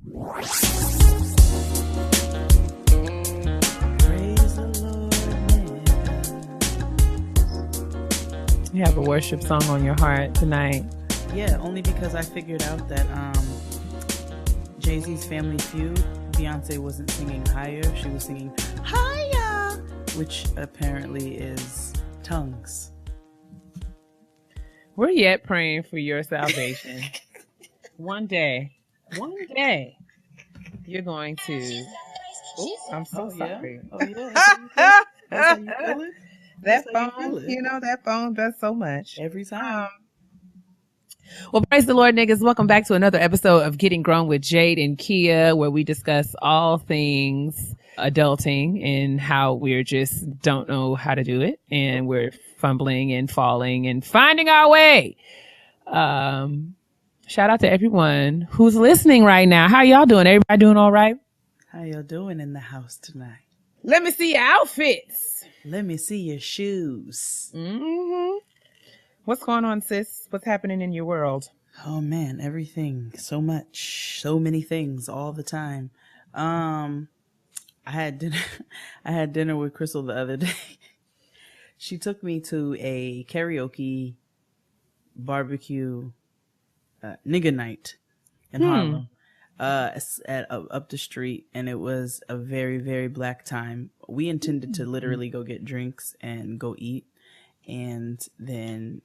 You have a worship song on your heart tonight. Yeah, only because I figured out that Jay-Z's Family Feud, Beyonce wasn't singing higher, she was singing higher, which apparently is tongues. We're yet praying for your salvation. One day, you're going to... Oh, I'm so sorry. Oh, yeah. That's how you feel it? That phone, that phone does so much. Every time. Well, praise the Lord, niggas. Welcome back to another episode of Getting Grown with Jade and Keia, where we discuss all things adulting and how we're just don't know how to do it. And we're fumbling and falling and finding our way. Shout out to everyone who's listening right now. How y'all doing? Everybody doing all right? How y'all doing in the house tonight? Let me see your outfits. Let me see your shoes. Mm-hmm. What's going on, sis? What's happening in your world? Oh man, everything. So much. So many things all the time. I had dinner with Crystal the other day. She took me to a karaoke barbecue nigga night in Harlem. Up the street, and it was a very, very black time. We intended to literally go get drinks and go eat, and then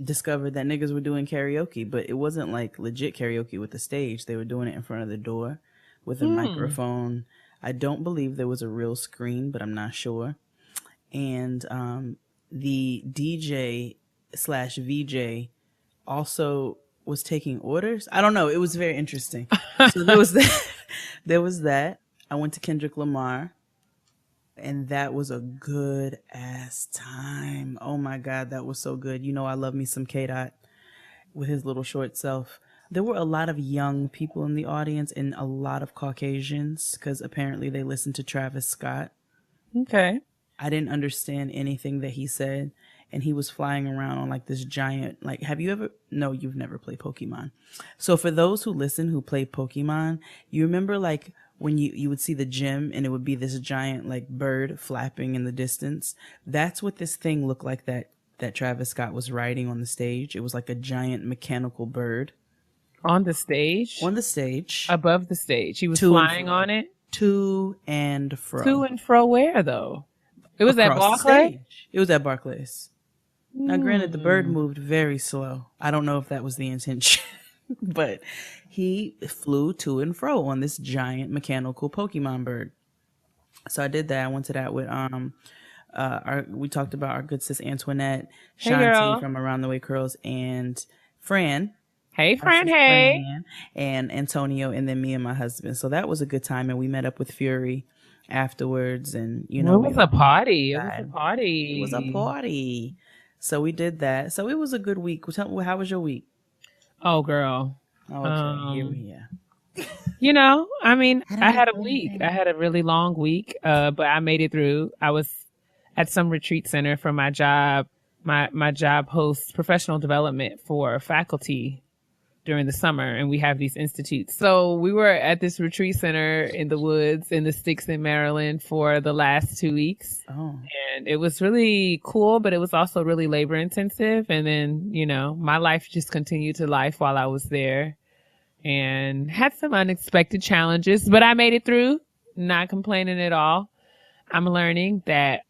discovered that niggas were doing karaoke, but it wasn't like legit karaoke with a stage. They were doing it in front of the door with a microphone. I don't believe there was a real screen, but I'm not sure. And the DJ / VJ also was taking orders. I don't know. It was very interesting. So there was that. There was that. I went to Kendrick Lamar, and that was a good ass time. Oh my God, that was so good. You know, I love me some K-Dot with his little short self. There were a lot of young people in the audience and a lot of Caucasians because apparently they listened to Travis Scott. Okay. I didn't understand anything that he said. And he was flying around on like this giant, like, no, you've never played Pokemon. So for those who listen, who play Pokemon, you remember like when you would see the gym and it would be this giant like bird flapping in the distance. That's what this thing looked like that Travis Scott was riding on the stage. It was like a giant mechanical bird. On the stage? On the stage. Above the stage. He was flying on it? To and fro. To and fro where though? It was at Barclays? It was at Barclays. Now, granted, the bird moved very slow. I don't know if that was the intention, but he flew to and fro on this giant mechanical Pokemon bird. So I did that. I went to that with we talked about our good sis Antoinette, Shanti from Around the Way Curls, and Fran. Hey, Fran. Hey. And Antonio, and then me and my husband. So that was a good time, and we met up with Fury afterwards, and you know, it was a party. It was a party. So we did that. So it was a good week. How was your week? Oh, girl. Oh, okay. Yeah. You know, I mean, I had a week. I had a really long week, but I made it through. I was at some retreat center for my job. My job hosts professional development for faculty during the summer, and we have these institutes. So we were at this retreat center in the woods in the sticks in Maryland for the last 2 weeks. Oh. And it was really cool, but it was also really labor intensive. And then, you know, my life just continued to life while I was there and had some unexpected challenges, but I made it through, not complaining at all. I'm learning that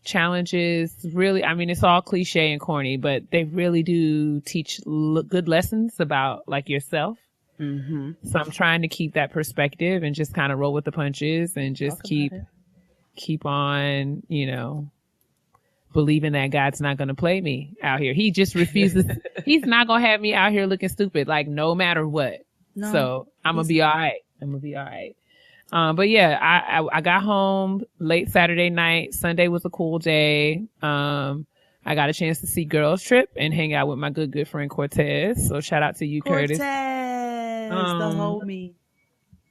challenges really, I mean, it's all cliche and corny, but they really do teach good lessons about like yourself. Mm-hmm. So I'm trying to keep that perspective and just kind of roll with the punches and just keep on, you know, believing that God's not going to play me out here. He just refuses. He's not going to have me out here looking stupid, like no matter what. No, so I'm going to be all right. But yeah, I got home late Saturday night. Sunday was a cool day. I got a chance to see Girls Trip and hang out with my good friend Cortez. So shout out to you, Curtis. The homie.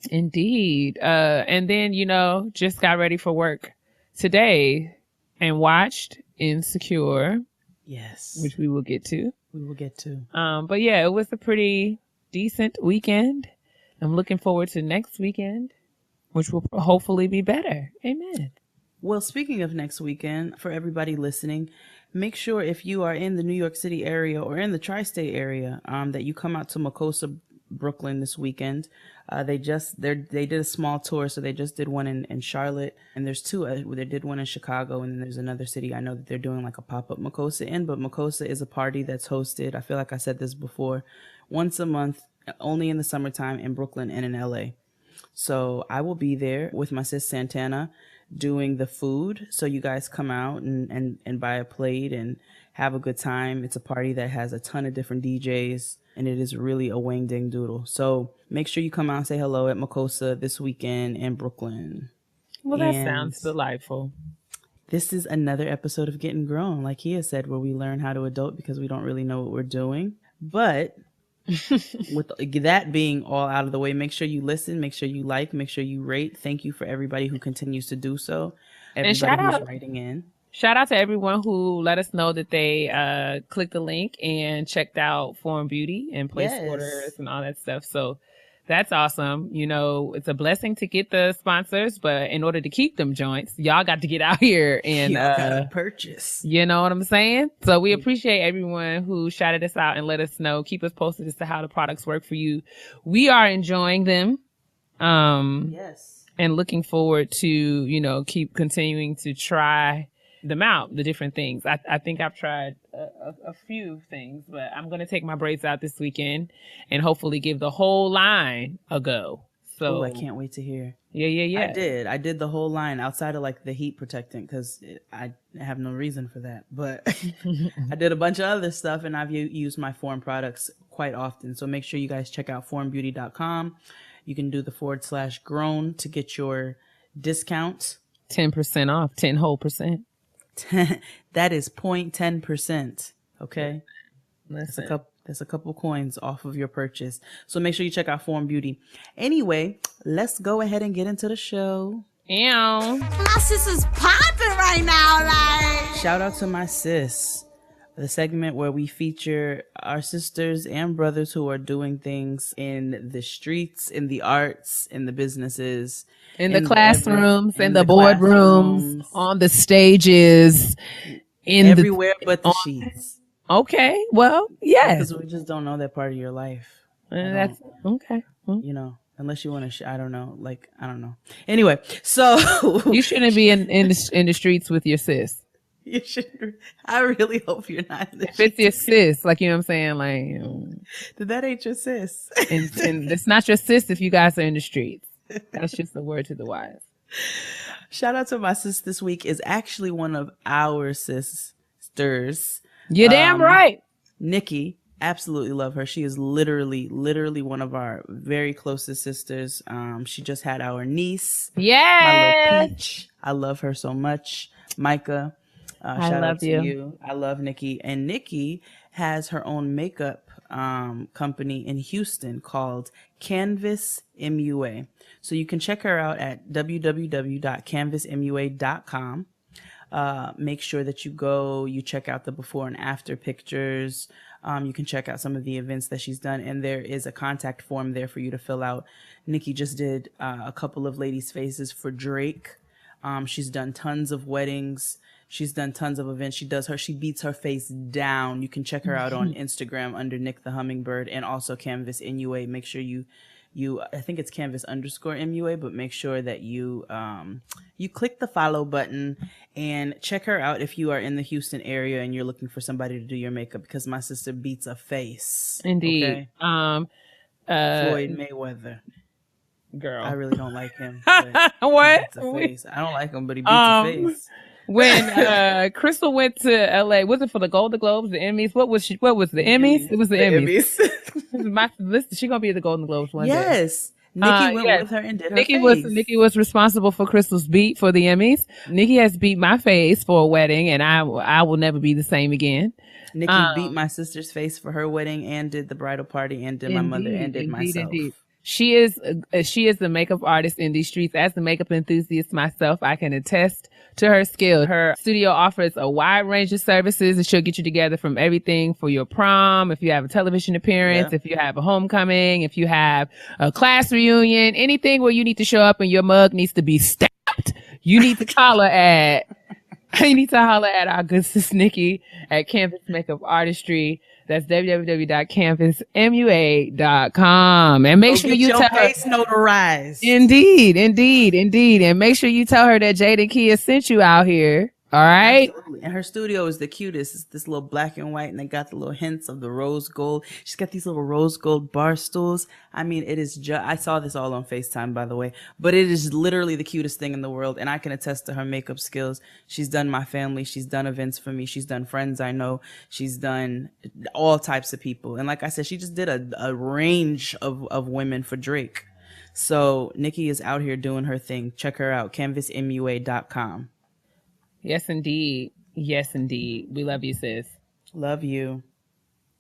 Indeed. And then, you know, just got ready for work today and watched Insecure. Yes. Which we will get to. But yeah, it was a pretty decent weekend. I'm looking forward to next weekend, which will hopefully be better. Amen. Well, speaking of next weekend, for everybody listening, make sure if you are in the New York City area or in the tri-state area, that you come out to Makosa, Brooklyn this weekend. They did a small tour, so they just did one in Charlotte, and there's two. They did one in Chicago, and then there's another city I know that they're doing like a pop-up Makosa in. But Makosa is a party that's hosted. I feel like I said this before, once a month, only in the summertime in Brooklyn and in LA. So I will be there with my sis Santana doing the food. So you guys come out and buy a plate and have a good time. It's a party that has a ton of different DJs, and it is really a wang ding doodle. So make sure you come out and say hello at Makosa this weekend in Brooklyn. Well, that sounds delightful. This is another episode of Getting Grown, like Keia said, where we learn how to adult because we don't really know what we're doing. But with that being all out of the way, make sure you listen, make sure you like, make sure you rate. Thank you for everybody who continues to do so. Everybody who's writing in. Shout out to everyone who let us know that they clicked the link and checked out Foreign Beauty and placed orders and all that stuff. So that's awesome. You know, it's a blessing to get the sponsors, but in order to keep them joints, y'all got to get out here and purchase. You know what I'm saying? So we appreciate everyone who shouted us out and let us know. Keep us posted as to how the products work for you. We are enjoying them. Yes. And looking forward to, you know, keep continuing to try them out, the different things. I think I've tried a few things, but I'm going to take my braids out this weekend and hopefully give the whole line a go. So I can't wait to hear. Yeah. I did the whole line outside of like the heat protectant because I have no reason for that. But I did a bunch of other stuff, and I've used my Form products quite often. So make sure you guys check out formbeauty.com. You can do the /grown to get your discount. 10% off, 10 whole percent. That is 0.10%. Okay. Listen. That's a couple coins off of your purchase. So make sure you check out Form Beauty. Anyway, let's go ahead and get into the show. Ew. My sis is popping right now. Like, shout out to my sis, the segment where we feature our sisters and brothers who are doing things in the streets, in the arts, in the businesses, in the classrooms, in the boardrooms, on the stages, everywhere but the sheets. Okay, well, yes. Because we just don't know that part of your life. That's okay. You know, unless you want to, I don't know. Like, I don't know. Anyway, so you shouldn't be in the streets with your sis. You should. I really hope you're not. In the if it's your sis, like, you know what I'm saying, like, that ain't your sis, and it's not your sis if you guys are in the streets. That's just a word to the wise. Shout out to my sis this week is actually one of our sisters. You're damn right. Nikki, absolutely love her. She is literally one of our very closest sisters. She just had our niece. Yeah. My little peach. I love her so much. Micah. Shout out to you. I love Nikki. And Nikki has her own makeup company in Houston called Canvas MUA. So you can check her out at www.canvasmua.com. Make sure that you check out the before and after pictures. You can check out some of the events that she's done, and there is a contact form there for you to fill out. Nikki just did a couple of ladies' faces for Drake. She's done tons of weddings. She's done tons of events. She beats her face down. You can check her out on Instagram under Nick the Hummingbird, and also Canvas MUA. Make sure you I think it's Canvas _MUA, but make sure that you click the follow button and check her out if you are in the Houston area and you're looking for somebody to do your makeup, because my sister beats a face. Indeed. Okay? Floyd Mayweather. Girl. I really don't like him. But what? He beats a face. I don't like him, but he beats a face. When Crystal went to LA, was it for the Golden Globes, the Emmys? What was the Emmys? It was the Emmys. My listen, she gonna be at the Golden Globes one day. Yes. Nikki went with her and did her face. Nikki was responsible for Crystal's beat for the Emmys. Nikki has beat my face for a wedding, and I will never be the same again. Nikki beat my sister's face for her wedding and did the bridal party and did my mother and did myself. Indeed. She is the makeup artist in these streets. As the makeup enthusiast myself, I can attest to her skill. Her studio offers a wide range of services, and she'll get you together from everything for your prom, if you have a television appearance, if you have a homecoming, if you have a class reunion, anything where you need to show up and your mug needs to be stamped. You need to holler at our good sis Nikki at Canvas Makeup Artistry. That's www.canvasmua.com. And make sure you tell her. Face notarized. Indeed. And make sure you tell her that Jade and Keia sent you out here. All right. Absolutely. And her studio is the cutest. It's this little black and white, and they got the little hints of the rose gold. She's got these little rose gold bar stools. I mean, it is I saw this all on FaceTime, by the way, but it is literally the cutest thing in the world. And I can attest to her makeup skills. She's done my family. She's done events for me. She's done friends I know. She's done all types of people. And like I said, she just did a range of women for Drake. So Nikki is out here doing her thing. Check her out. CanvasMUA.com. Yes, indeed. We love you, sis. Love you.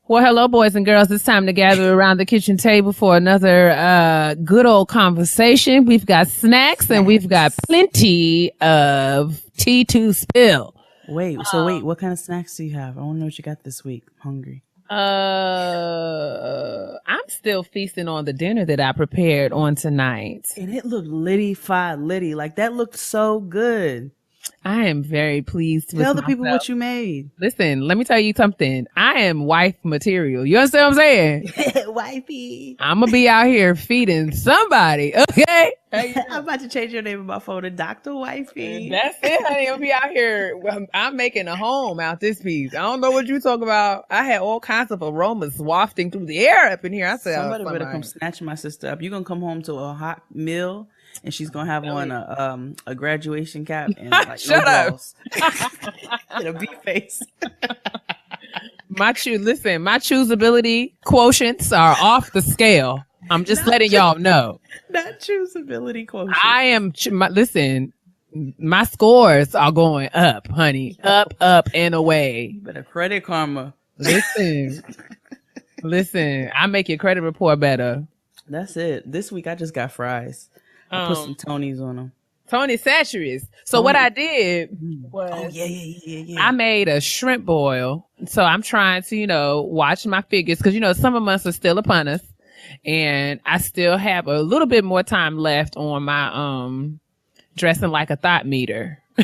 Well, hello, boys and girls. It's time to gather around the kitchen table for another good old conversation. We've got snacks and we've got plenty of tea to spill. Wait, what kind of snacks do you have? I want to know what you got this week. I'm hungry. I'm still feasting on the dinner that I prepared on tonight. And it looked litty. Like, that looked so good. I am very pleased with Tell the myself. people what you made. Listen, let me tell you something. I am wife material. You understand what I'm saying? Wifey. I'm gonna be out here feeding somebody, okay? I'm about to change your name in my phone to Dr. Wifey. That's it, honey. I'll be out here. I'm making a home out this piece. I don't know what you talk about. I had all kinds of aromas wafting through the air up in here. I said, somebody better come snatch my sister up. You're gonna come home to a hot meal, and she's gonna have on a graduation cap and like shut up and a bee face. My choosability quotients are off the scale. I'm just letting y'all know. Not choosability quotient. I am. Listen, my scores are going up, honey. Up and away. Better credit karma. Listen. I make your credit report better. That's it. This week I just got fries. I put some Tonys on them. Tony Satcheries. So what I did was, I made a shrimp boil. So I'm trying to, watch my figures because, summer months are still upon us. And I still have a little bit more time left on my dressing like a thought meter. So,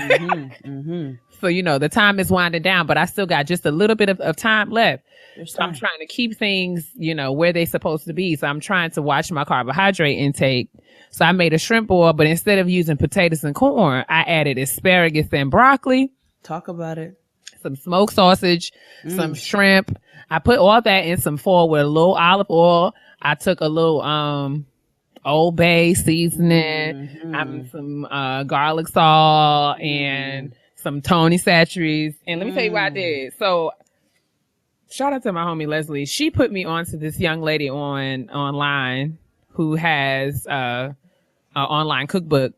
the time is winding down, but I still got just a little bit of time left. So I'm trying to keep things, where they're supposed to be. So I'm trying to watch my carbohydrate intake. So I made a shrimp boil, but instead of using potatoes and corn, I added asparagus and broccoli. Talk about it. Some smoked sausage, some shrimp. I put all that in some foil with a little olive oil. I took a little Old Bay seasoning, some garlic salt, and some Tony Satcheries. And let me tell you what I did. So shout out to my homie Leslie. She put me onto this young lady online who has an online cookbook.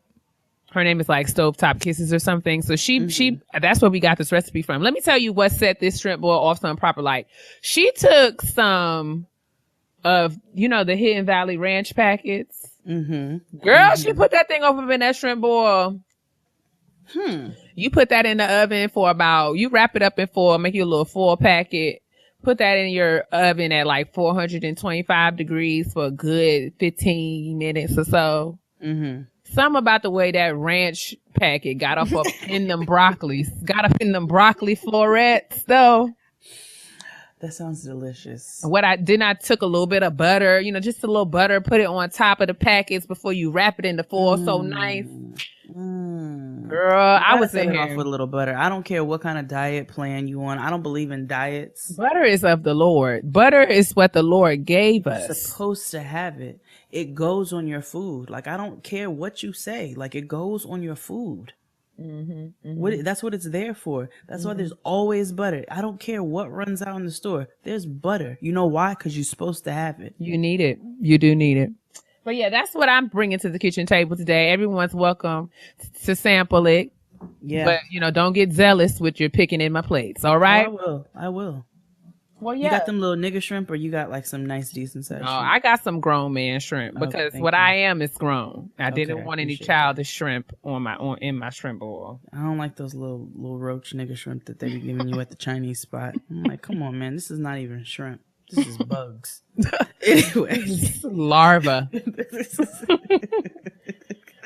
Her name is like Stovetop Kisses or something. So she that's where we got this recipe from. Let me tell you what set this shrimp boil off some proper light. She took some of, the Hidden Valley Ranch packets. Girl, she put that thing over in that shrimp boil. You put that in the oven for you wrap it up in foil, make you a little foil packet. Put that in your oven at like 425 degrees for a good 15 minutes or so. Something about the way that ranch packet got up in them broccoli florets though. That sounds delicious. What I took a little bit of butter, just a little butter, put it on top of the packets before you wrap it in the foil. So nice. Girl, I was in here off with a little butter. I don't care what kind of diet plan you want. I don't believe in diets. Butter is of the Lord. Butter is what the Lord gave us. You're supposed to have it. It goes on your food. Like, I don't care what you say. Like, it goes on your food. That's what it's there for. That's why there's always butter. I don't care what runs out in the store. There's butter. You know why? Because you're supposed to have it. You need it. You do need it. But yeah, that's what I'm bringing to the kitchen table today. Everyone's welcome to sample it. Yeah. But, don't get zealous with your picking in my plates. All right? Oh, I will. Well, You yeah. got them little nigga shrimp, or you got like some nice, decent size No, shrimp? I got some grown man shrimp Okay, because thank what you. I am is grown. I Okay, didn't want any appreciate childish shrimp in my shrimp bowl. I don't like those little roach nigga shrimp that they be giving you at the Chinese spot. I'm like, come on, man, this is not even shrimp. This is bugs. Anyway, Larva.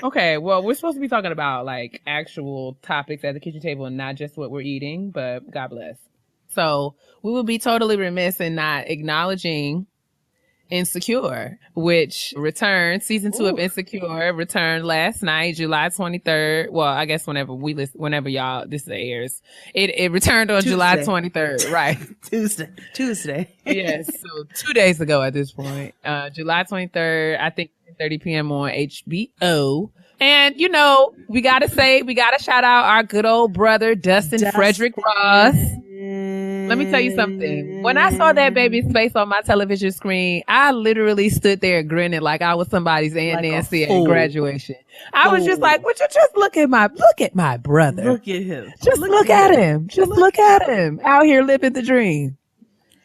Okay, well, we're supposed to be talking about like actual topics at the kitchen table and not just what we're eating, but God bless. So we would be totally remiss in not acknowledging Insecure, which returned, season 2 of Insecure returned last night, July 23rd. Well, I guess whenever whenever y'all, this airs, it returned on July 23rd, right? Tuesday. Yes. So 2 days ago at this point, July 23rd, I think 10:30 p.m. on HBO. And, you know, we got to shout out our good old brother, Dustin Frederick Ross. Let me tell you something. When I saw that baby's face on my television screen, I literally stood there grinning like I was somebody's Aunt Nancy at graduation. I was just like, would you just look at my brother? Look at him. Just look at him. Just look at him. Out here living the dream.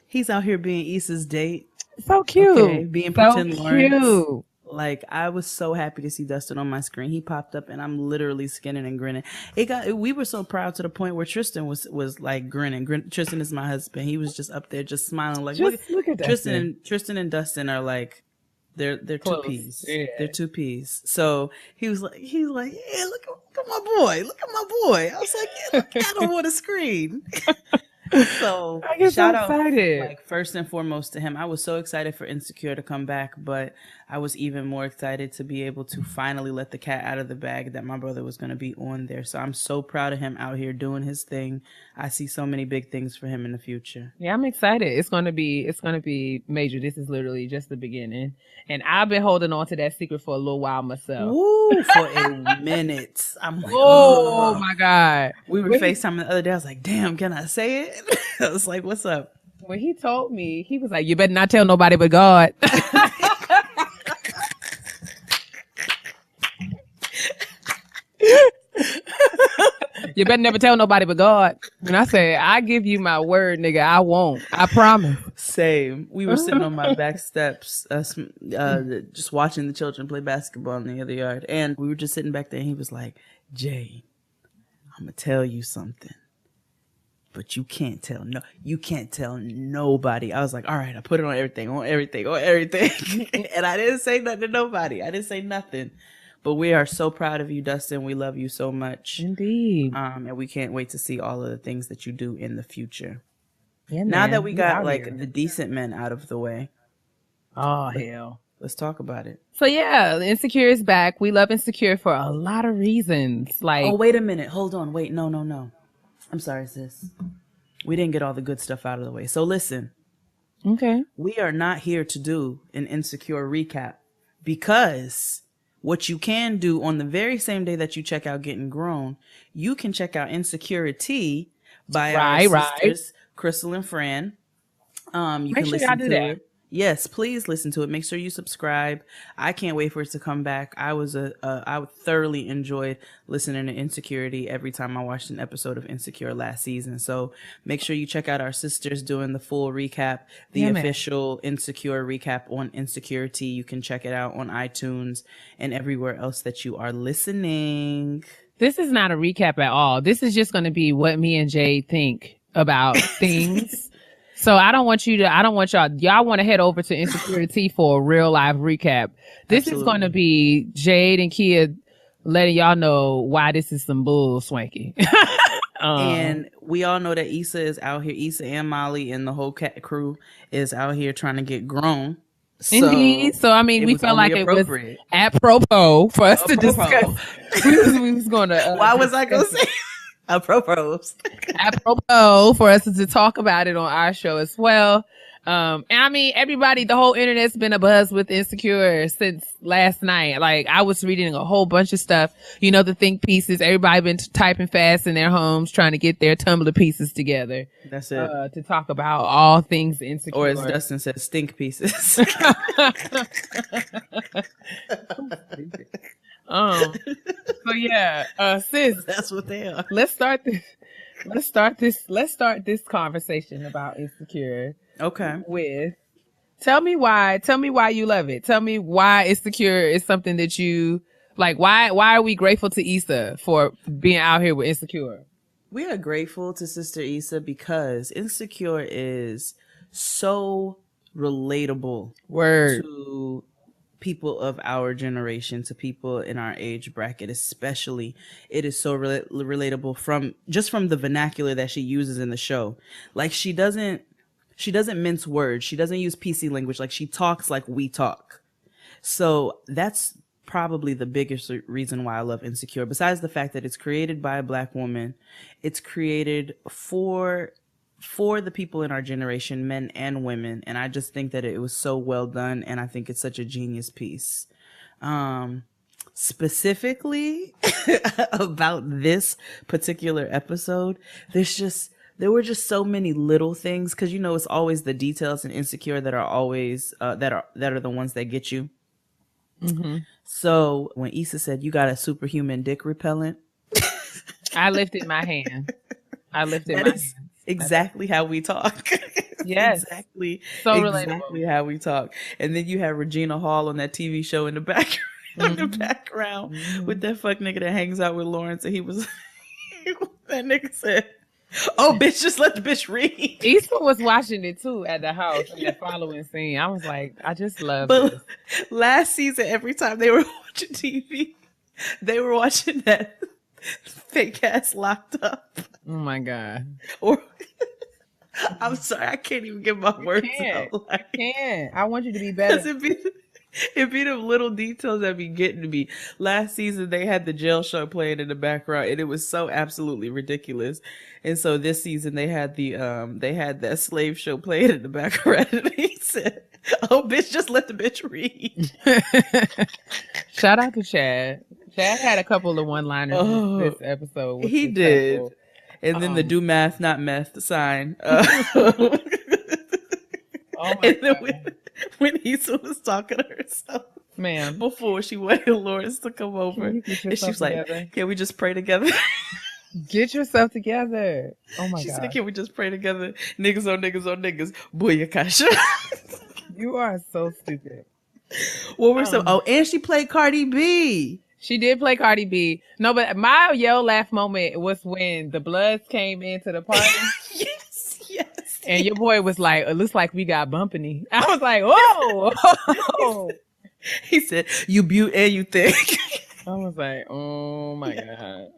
He's out here being Issa's date. So cute. Okay, being pretend Lawrence. Cute. Like, I was so happy to see Dustin on my screen. He popped up and I'm literally skinning and grinning. We were so proud to the point where Tristan was like grinning. Tristan is my husband. He was just up there just smiling like, look at Tristan and Dustin are like, they're two peas. Yeah. They're two peas. So he was like, yeah, look at my boy. Look at my boy. I was like, yeah, look at him on the screen. So shout out, like, first and foremost to him. I was so excited for Insecure to come back, but I was even more excited to be able to finally let the cat out of the bag that my brother was going to be on there. So I'm so proud of him out here doing his thing. I see so many big things for him in the future. Yeah, I'm excited. It's going to be major. This is literally just the beginning. And I've been holding on to that secret for a little while myself. Ooh, for a minute. I'm like, oh my God. We were FaceTiming the other day. I was like, damn, can I say it? I was like, what's up? When he told me, he was like, you better not tell nobody but God. You better never tell nobody but God. And I said, I give you my word, nigga. I won't. I promise. Same. We were sitting on my back steps, just watching the children play basketball in the other yard. And we were just sitting back there and he was like, Jay, I'm going to tell you something. But you can't tell nobody. I was like, all right, I put it on everything. And I didn't say nothing to nobody. I didn't say nothing. But we are so proud of you, Dustin. We love you so much. Indeed. And we can't wait to see all of the things that you do in the future. Yeah, now that we got the decent men out of the way. Oh, hell. Let's talk about it. So yeah, Insecure is back. We love Insecure for a lot of reasons. Like, oh, wait a minute. Hold on. Wait, no. I'm sorry, sis. We didn't get all the good stuff out of the way. So listen. Okay. We are not here to do an Insecure recap because what you can do on the very same day that you check out Getting Grown, you can check out Insecurity by our sisters, Crystal and Fran. You can listen to it. Yes, please listen to it. Make sure you subscribe. I can't wait for it to come back. I thoroughly enjoyed listening to Insecurity every time I watched an episode of Insecure last season. So make sure you check out our sisters doing the full recap, the official Insecure recap on Insecurity. You can check it out on iTunes and everywhere else that you are listening. This is not a recap at all. This is just going to be what me and Jade think about things. So y'all want to head over to Insecurity for a real live recap. This is going to be Jade and Keia letting y'all know why this is some bull swanky. And we all know that Issa is out here. Issa and Molly and the whole cat crew is out here trying to get grown. Indeed. So, I mean, we felt like it was apropos for us to discuss. we was going to... Why was I going to say... Apropos for us to talk about it on our show as well. And I mean, everybody, the whole internet's been abuzz with Insecure since last night. Like, I was reading a whole bunch of stuff, the think pieces. Everybody been typing fast in their homes, trying to get their Tumblr pieces together. That's it. To talk about all things Insecure. Or as Dustin said, stink pieces. So yeah, sis, that's what they are. Let's start this conversation about Insecure. Okay. with. Tell me why you love it. Tell me why Insecure is something that you like. Why are we grateful to Issa for being out here with Insecure? We are grateful to Sister Issa because Insecure is so relatable Word. to people of our generation, to people in our age bracket especially. It is so relatable from the vernacular that she uses in the show. Like she doesn't mince words. She doesn't use PC language. Like she talks like we talk. So that's probably the biggest reason why I love Insecure. Besides the fact that it's created by a Black woman, it's created for the people in our generation, men and women. And I just think that it was so well done. And I think it's such a genius piece. Specifically about this particular episode, there were just so many little things, because you know it's always the details in Insecure that are always that are the ones that get you. Mm-hmm. So when Issa said you got a superhuman dick repellent, I lifted my hand. Exactly how we talk. Yes, exactly relatable. how we talk. And then you have Regina Hall on that TV show in the background. In the background with that fuck nigga that hangs out with Lawrence, and he was that nigga said, "Oh, bitch, just let the bitch read." Issa was watching it too at the house in the following scene. I was like, I just love But this. last season, every time they were watching TV, they were watching that fake ass Locked Up. Oh my God. Or I'm sorry, I can't even get my words out. I can't. I want you to be better. It be the little details that be getting to me. Last season they had the jail show playing in the background, and it was so absolutely ridiculous. And so this season they had that slave show playing in the background, and he said, "Oh, bitch, just let the bitch read." Shout out to Chad. Chad had a couple of one-liners this episode. He did. And then the do math, not meth sign. Oh my God. When Issa was talking to herself, man, before she wanted Lawrence to come over, and she was like, "Can we just pray together?" Get yourself together. Oh my God. She said, "Can we just pray together? Niggas on niggas on niggas. Booyakasha." You are so stupid. What were some? Oh, and she played Cardi B. She did play Cardi B. No, but my yell laugh moment was when the Bloods came into the party. Yes. And your boy was like, "It looks like we got bumpany." I was like, "Whoa!" He said, "You beaut and you thick." I was like, "Oh my God!"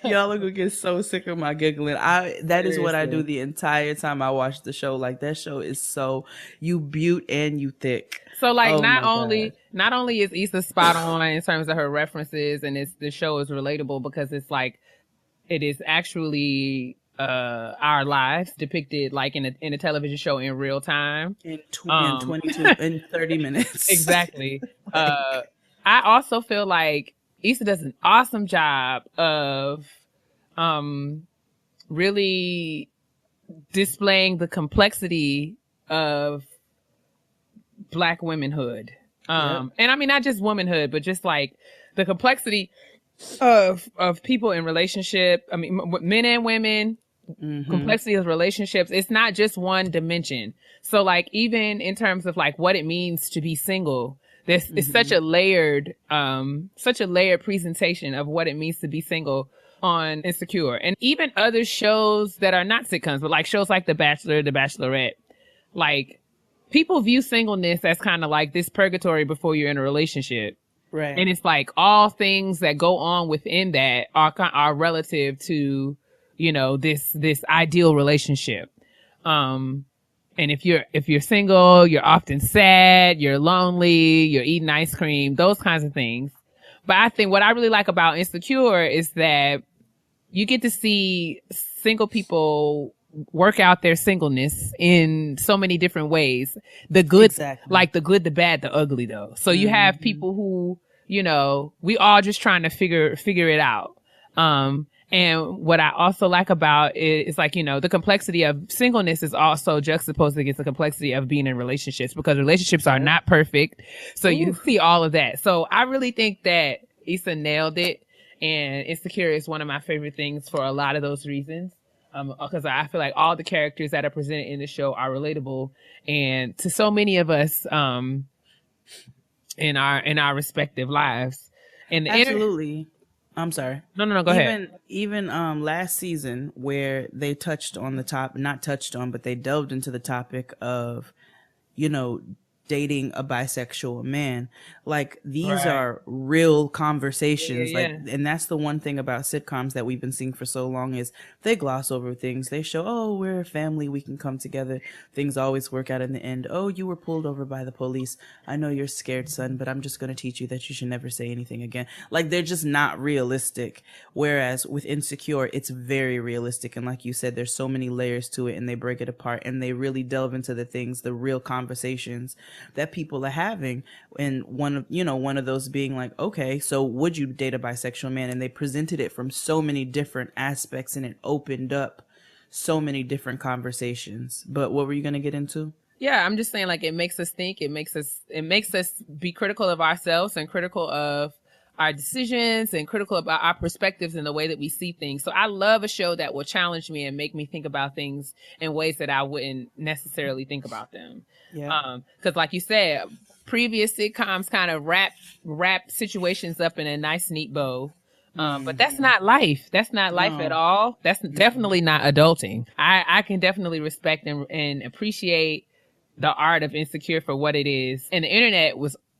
Y'all are gonna get so sick of my giggling. That is what I do the entire time I watch the show. Like that show is so you beaut and you thick. So like, not only is Issa spot on in terms of her references, and the show is relatable because it's like it is actually our lives depicted like in a television show in real time in 30 minutes. Exactly. I also feel like Issa does an awesome job of really displaying the complexity of Black womanhood. And I mean not just womanhood, but just like the complexity of people in relationship. I mean men and women. Mm-hmm. Complexity of relationships. It's not just one dimension. So like even in terms of like what it means to be single, it's such a layered presentation of what it means to be single on Insecure. And even other shows that are not sitcoms, but like shows like The Bachelor, The Bachelorette, like people view singleness as kind of like this purgatory before you're in a relationship. Right. And it's like all things that go on within that are relative to, you know, this ideal relationship. And if you're single, you're often sad, you're lonely, you're eating ice cream, those kinds of things. But I think what I really like about Insecure is that you get to see single people work out their singleness in so many different ways. The good, like the good, the bad, the ugly though. So you have people who, you know, we all just trying to figure it out. And what I also like about it is like, you know, the complexity of singleness is also juxtaposed against the complexity of being in relationships because relationships are not perfect. So you see all of that. So I really think that Issa nailed it, and Insecure is one of my favorite things for a lot of those reasons. Because I feel like all the characters that are presented in the show are relatable, and to so many of us in our respective lives. And Absolutely. I'm sorry. No, go ahead. Even last season where they touched on not touched on, but they delved into the topic of, you know, dating a bisexual man. Like, these are real conversations. Yeah. And that's the one thing about sitcoms that we've been seeing for so long is they gloss over things. They show, oh, we're a family, we can come together. Things always work out in the end. Oh, you were pulled over by the police. I know you're scared, son, but I'm just going to teach you that you should never say anything again. Like, they're just not realistic. Whereas with Insecure, it's very realistic. And like you said, there's so many layers to it, and they break it apart, and they really delve into the things, the real conversations that people are having. And one of those being like, okay, so would you date a bisexual man? And they presented it from so many different aspects, and it opened up so many different conversations. But what were you going to get into? Yeah, I'm just saying, like, it makes us think, it makes us be critical of ourselves and critical of our decisions and critical about our perspectives and the way that we see things. So I love a show that will challenge me and make me think about things in ways that I wouldn't necessarily think about them. Yeah. Because like you said, previous sitcoms kind of wrap situations up in a nice, neat bow. But that's not life. That's not life at all. That's definitely not adulting. I can definitely respect and appreciate the art of Insecure for what it is. And the internet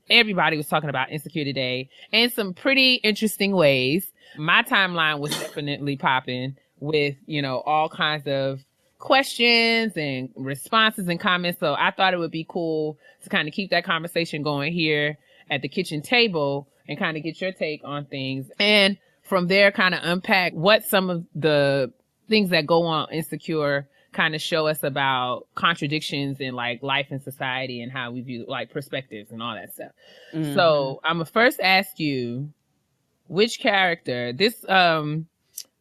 everybody was talking about Insecure today in some pretty interesting ways. My timeline was definitely popping with, all kinds of questions and responses and comments. So I thought it would be cool to kind of keep that conversation going here at the kitchen table and kind of get your take on things. And from there, kind of unpack what some of the things that go on Insecure kind of show us about contradictions in like life and society and how we view like perspectives and all that stuff. Mm-hmm. So I'm gonna first ask you which character this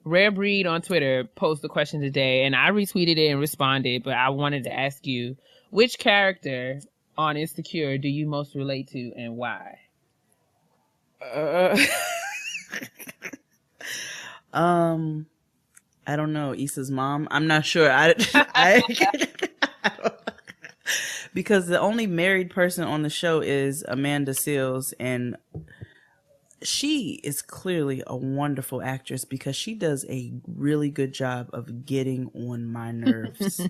Rare Breed on Twitter posed the question today, and I retweeted it and responded, but I wanted to ask you which character on Insecure do you most relate to and why? I don't know. Issa's mom. I'm not sure. Because the only married person on the show is Amanda Seales, and she is clearly a wonderful actress because she does a really good job of getting on my nerves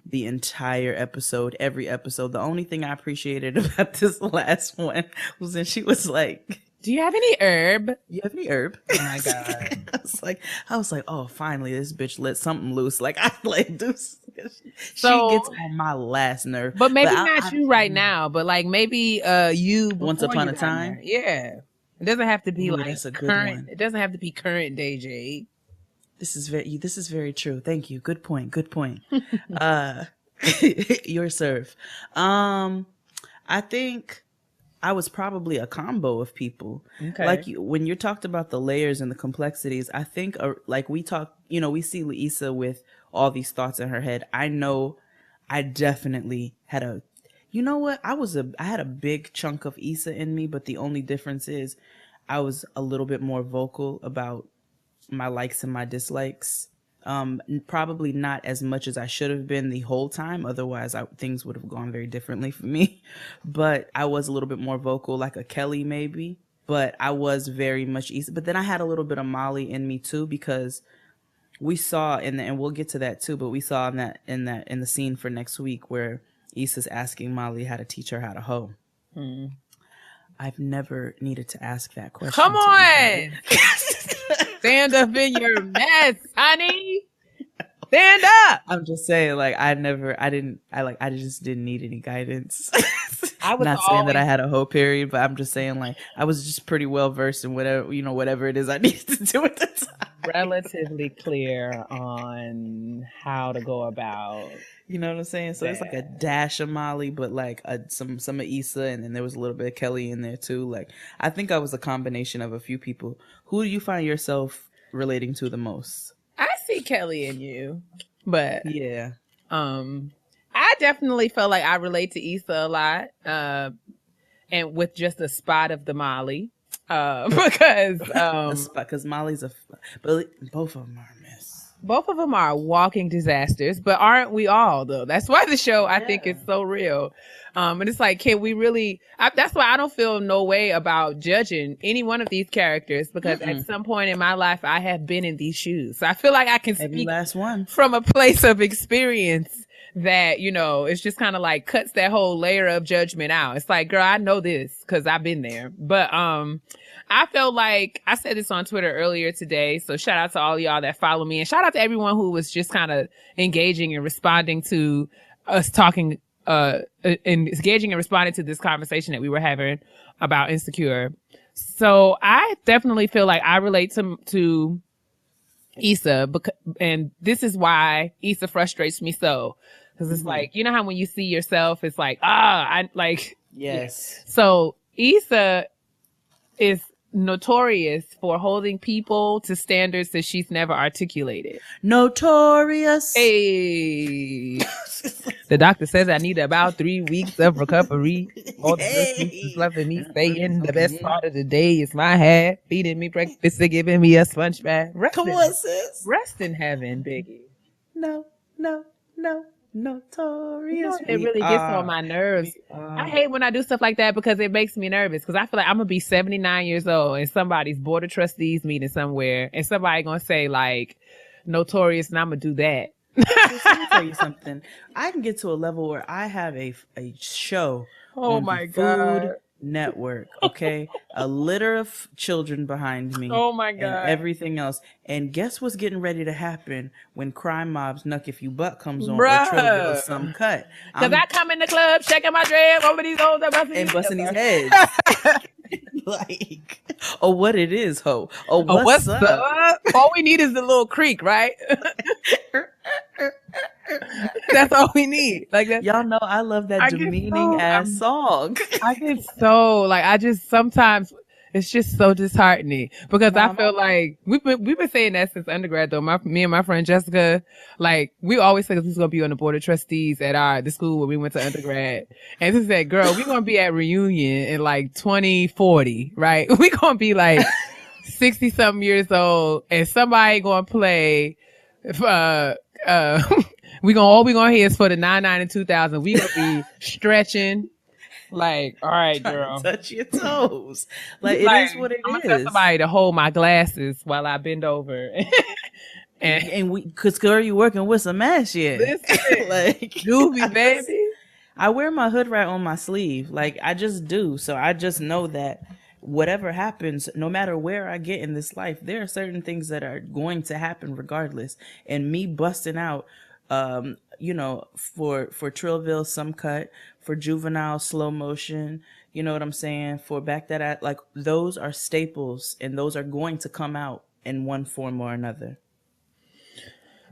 the entire episode, every episode. The only thing I appreciated about this last one was that she was like, do you have any herb? You have any herb? Oh my God. I was like, oh, finally this bitch let something loose. Like, she So, gets on my last nerve. But maybe not you right now, but like maybe you Once upon a time. Yeah. It doesn't have to be like that's a good current. one. It doesn't have to be current day, Jade. This is very true. Thank you. Good point. Your serve. I think I was probably a combo of people. Okay. Like when you talked about the layers and the complexities, I think like we talk, we see Issa with all these thoughts in her head. I know I definitely had I had a big chunk of Issa in me, but the only difference is I was a little bit more vocal about my likes and my dislikes. Probably not as much as I should have been the whole time. Otherwise, things would have gone very differently for me. But I was a little bit more vocal, like a Kelly maybe. But I was very much Issa. But then I had a little bit of Molly in me too, because we saw and we'll get to that too. But we saw in the scene for next week where Issa's asking Molly how to teach her how to hoe. Mm. I've never needed to ask that question. Come on. Stand up in your mess, honey. Stand up. I'm just saying, like, I just didn't need any guidance. I was not saying that I had a hoe period, but I'm just saying, like, I was just pretty well versed in whatever it is I needed to do at the time. Relatively clear on how to go about. You know what I'm saying? So it's like a dash of Molly, but like some of Issa, and then there was a little bit of Kelly in there too. Like, I think I was a combination of a few people. Who do you find yourself relating to the most? I see Kelly in you, but yeah, I definitely felt like I relate to Issa a lot, and with just a spot of the Molly, because Molly's but both of them are a mess. Both of them are walking disasters, but aren't we all though? That's why the show I think is so real. And it's like, can we really? That's why I don't feel no way about judging any one of these characters because at some point in my life I have been in these shoes. So I feel like I can speak last one from a place of experience that, you know, it's just kind of like cuts that whole layer of judgment out. It's like, girl, I know this because I've been there. But I felt like I said this on Twitter earlier today. So shout out to all y'all that follow me and shout out to everyone who was just kind of engaging and responding to us talking, engaging and responding to this conversation that we were having about Insecure. So I definitely feel like I relate to Issa, and this is why Issa frustrates me so. Because it's like, you know how when you see yourself, it's like, I like. Yes. Yeah. So Issa is notorious for holding people to standards that she's never articulated. Notorious. Hey. The doctor says I need about 3 weeks of recovery. All the nurses is loving me, saying the best part of the day is my hair, feeding me breakfast and giving me a sponge bath. Come on, sis. Rest in heaven, Biggie. No. Notorious. It really gets on my nerves. I hate when I do stuff like that because it makes me nervous because I feel like I'm going to be 79 years old and somebody's board of trustees meeting somewhere and somebody going to say like notorious and I'm going to do that. Let me tell you something. I can get to a level where I have a show on the Food Network, okay? A litter of children behind me. Oh my God. And everything else. And guess what's getting ready to happen when Crime Mob's Knuck If You Buck comes on Bruh. or Trill Some Cut? Because I come in the club shaking my dread over these old and busting these heads. Like, oh, what it is, ho. Oh, what's up? All we need is the little creak, right? That's all we need. Like that. Y'all know I love that demeaning ass song. I get so like I just sometimes it's just so disheartening because I feel like we've been saying that since undergrad though. Me and my friend Jessica, like we always said we was gonna be on the board of trustees at the school where we went to undergrad, and she said, "Girl, we're gonna be at reunion in like 2040, right? We gonna be like 60 something years old, and somebody gonna play." We gonna hear is for the 99 and 2000. We gonna be stretching. Like, all right, girl. Touch your toes. Like, it is what it I'm is. gonna tell somebody to hold my glasses while I bend over. and we, cause girl, you working with some ass yet? Like, doobie, baby. I wear my hood right on my sleeve. Like, I just do. So I just know that whatever happens, no matter where I get in this life, there are certain things that are going to happen regardless. And me busting out, you know, for Trillville, Some Cut, for Juvenile, Slow Motion, you know what I'm saying? For Back That At, like, those are staples and those are going to come out in one form or another.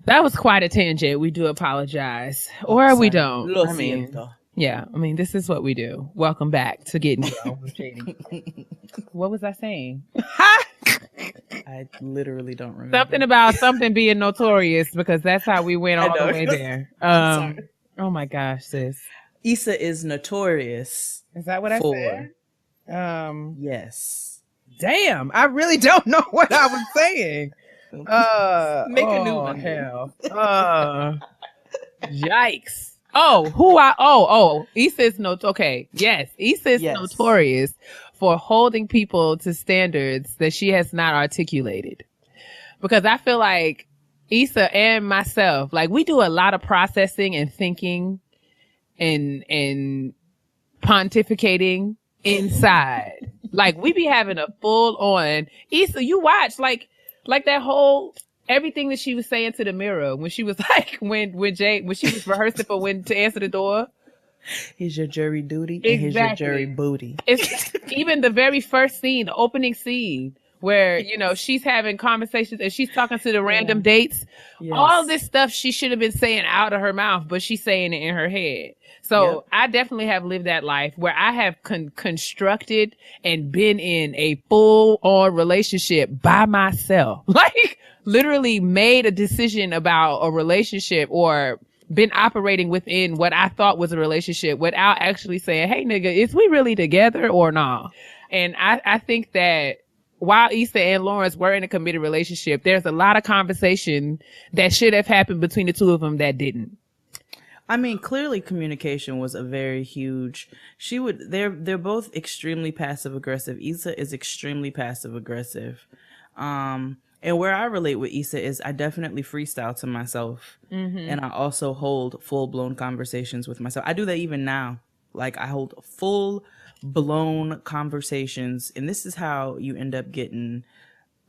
That was quite a tangent. We do apologize. Or we don't. Lo I mean, siento. yeah, I mean, this is what we do. Welcome back to Getting Grown with Jade. What was I saying? I literally don't remember. Something about something being notorious because that's how we went all the way there. Oh my gosh, sis. Issa is notorious. Is that what I said? Yes. Damn, I really don't know what I was saying. Make a new one. Hell. Yikes. Issa is Issa is notorious for holding people to standards that she has not articulated. Because I feel like Issa and myself, like we do a lot of processing and thinking and pontificating inside. Like we be having a full on Issa, you watch like that whole everything that she was saying to the mirror when she was like when she was rehearsing for when to answer the door. Here's your jury duty and here's your jury booty. It's even the very first scene, the opening scene, where, you know, she's having conversations and she's talking to the random dates. Yes. All this stuff she should have been saying out of her mouth, but she's saying it in her head. So I definitely have lived that life where I have constructed and been in a full-on relationship by myself. Like, literally made a decision about a relationship or been operating within what I thought was a relationship without actually saying, hey, nigga, is we really together or not? And I think that while Issa and Lawrence were in a committed relationship, there's a lot of conversation that should have happened between the two of them that didn't. I mean, clearly communication was a very huge. They're both extremely passive aggressive. Issa is extremely passive aggressive. And where I relate with Issa is I definitely freestyle to myself. And I also hold full-blown conversations with myself. I do that even now. Like, I hold full-blown conversations. And this is how you end up getting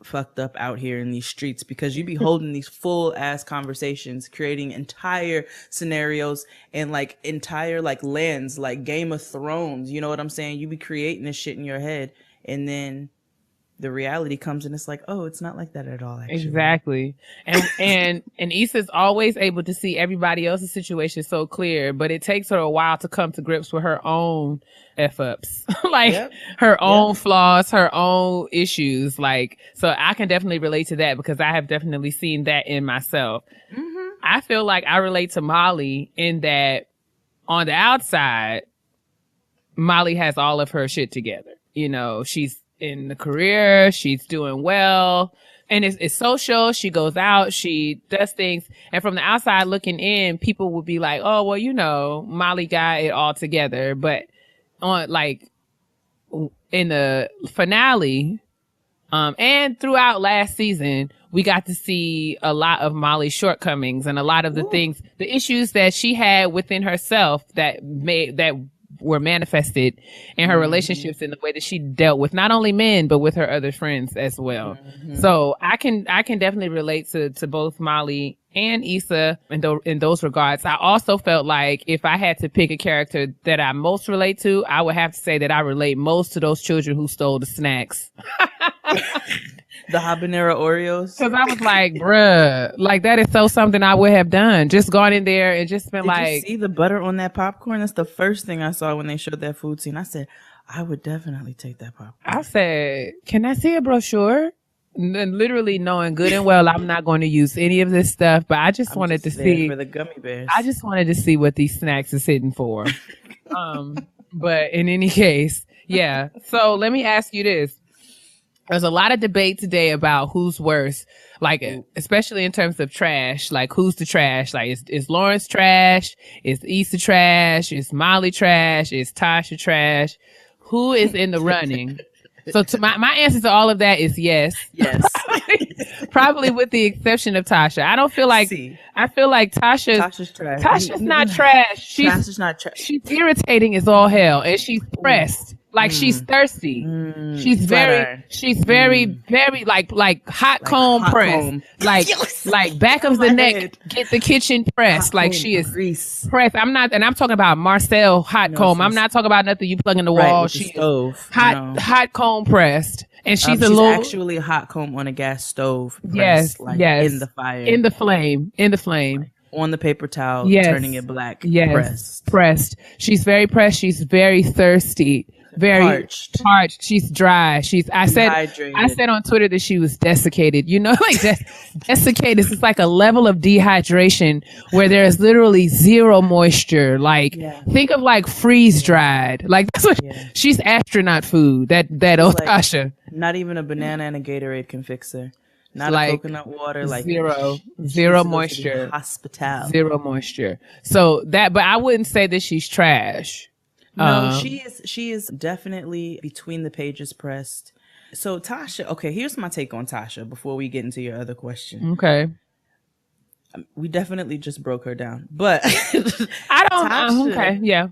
fucked up out here in these streets, because you be holding these full-ass conversations, creating entire scenarios and, like, entire, like, lands, like Game of Thrones. You know what I'm saying? You be creating this shit in your head. And then the reality comes and it's like, oh, it's not like that at all, actually. Exactly. And Issa's always able to see everybody else's situation so clear, but it takes her a while to come to grips with her own F-ups. Like, her own flaws, her own issues. Like, so I can definitely relate to that because I have definitely seen that in myself. I feel like I relate to Molly in that on the outside, Molly has all of her shit together. You know, she's in the career, she's doing well, and it's social. She goes out, she does things, and from the outside looking in, people would be like, oh, well, you know, Molly got it all together. But on, like, in the finale, and throughout last season, we got to see a lot of Molly's shortcomings and a lot of the things, the issues that she had within herself that were manifested in her relationships in the way that she dealt with not only men but with her other friends as well. So I can definitely relate to both Molly and Issa in those regards. I also felt like if I had to pick a character that I most relate to, I would have to say that I relate most to those children who stole the snacks. The habanero Oreos. Because I was like, bruh, like, that is so something I would have done. Just gone in there and just been Did you see the butter on that popcorn? That's the first thing I saw when they showed that food scene. I said, I would definitely take that popcorn. I said, can I see a brochure? And literally knowing good and well I'm not going to use any of this stuff, but I just wanted to see for the gummy bears. I just wanted to see what these snacks is hitting for. But in any case, yeah. So let me ask you this. There's a lot of debate today about who's worse, like, especially in terms of trash. Like, who's the trash? Like, is Lawrence trash? Is Issa trash? Is Molly trash? Is Tasha trash? Who is in the running? So to my answer to all of that is yes. Yes. Probably with the exception of Tasha. I don't feel like, I feel like Tasha's trash. Tasha's not trash. Tasha's not trash. She's irritating as all hell, and she's pressed. Like, she's thirsty. She's very, very like hot comb press. Like back of the neck, get the kitchen press. Like, she is pressed. I'm talking about Marcel hot comb. I'm not talking about nothing you plug in the wall. She's hot comb pressed. And she's actually a hot comb on a gas stove. Pressed, in the fire. In the flame. On the paper towel, turning it black. Pressed. She's very pressed. She's very thirsty. Very parched. She's dry. I said on Twitter that she was desiccated. You know, like desiccated. It's like a level of dehydration where there is literally zero moisture. Like, think of like freeze dried. Like, that's what she's astronaut food. That old Tasha. Not even a banana and a Gatorade can fix her. Not like coconut water. Like zero moisture. Hospital. Zero moisture. So but I wouldn't say that she's trash. No, she is definitely between the pages pressed. So Tasha, okay, here's my take on Tasha before we get into your other question. Okay. We definitely just broke her down, but I don't Tasha, okay, yeah.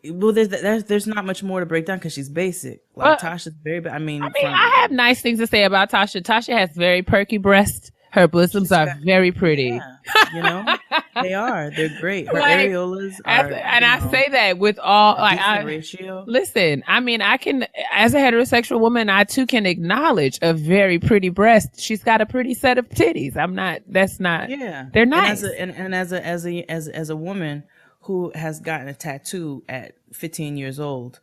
Well, there's not much more to break down because she's basic. Like, Tasha's very, I mean, I have nice things to say about Tasha. Tasha has very perky breasts. Her bosoms are very pretty. Yeah, you know, they are. They're great. Her areolas are. I say that with all ratio. Listen, I mean, I can, as a heterosexual woman, I too can acknowledge a very pretty breast. She's got a pretty set of titties. Yeah, they're nice. And as a woman who has gotten a tattoo at 15 years old,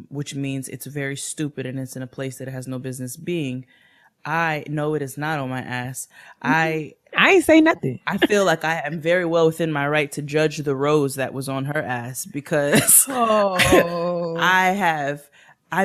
which means it's very stupid and it's in a place that it has no business being. I know it is not on my ass. I ain't say nothing. I feel like I am very well within my right to judge the rose that was on her ass because I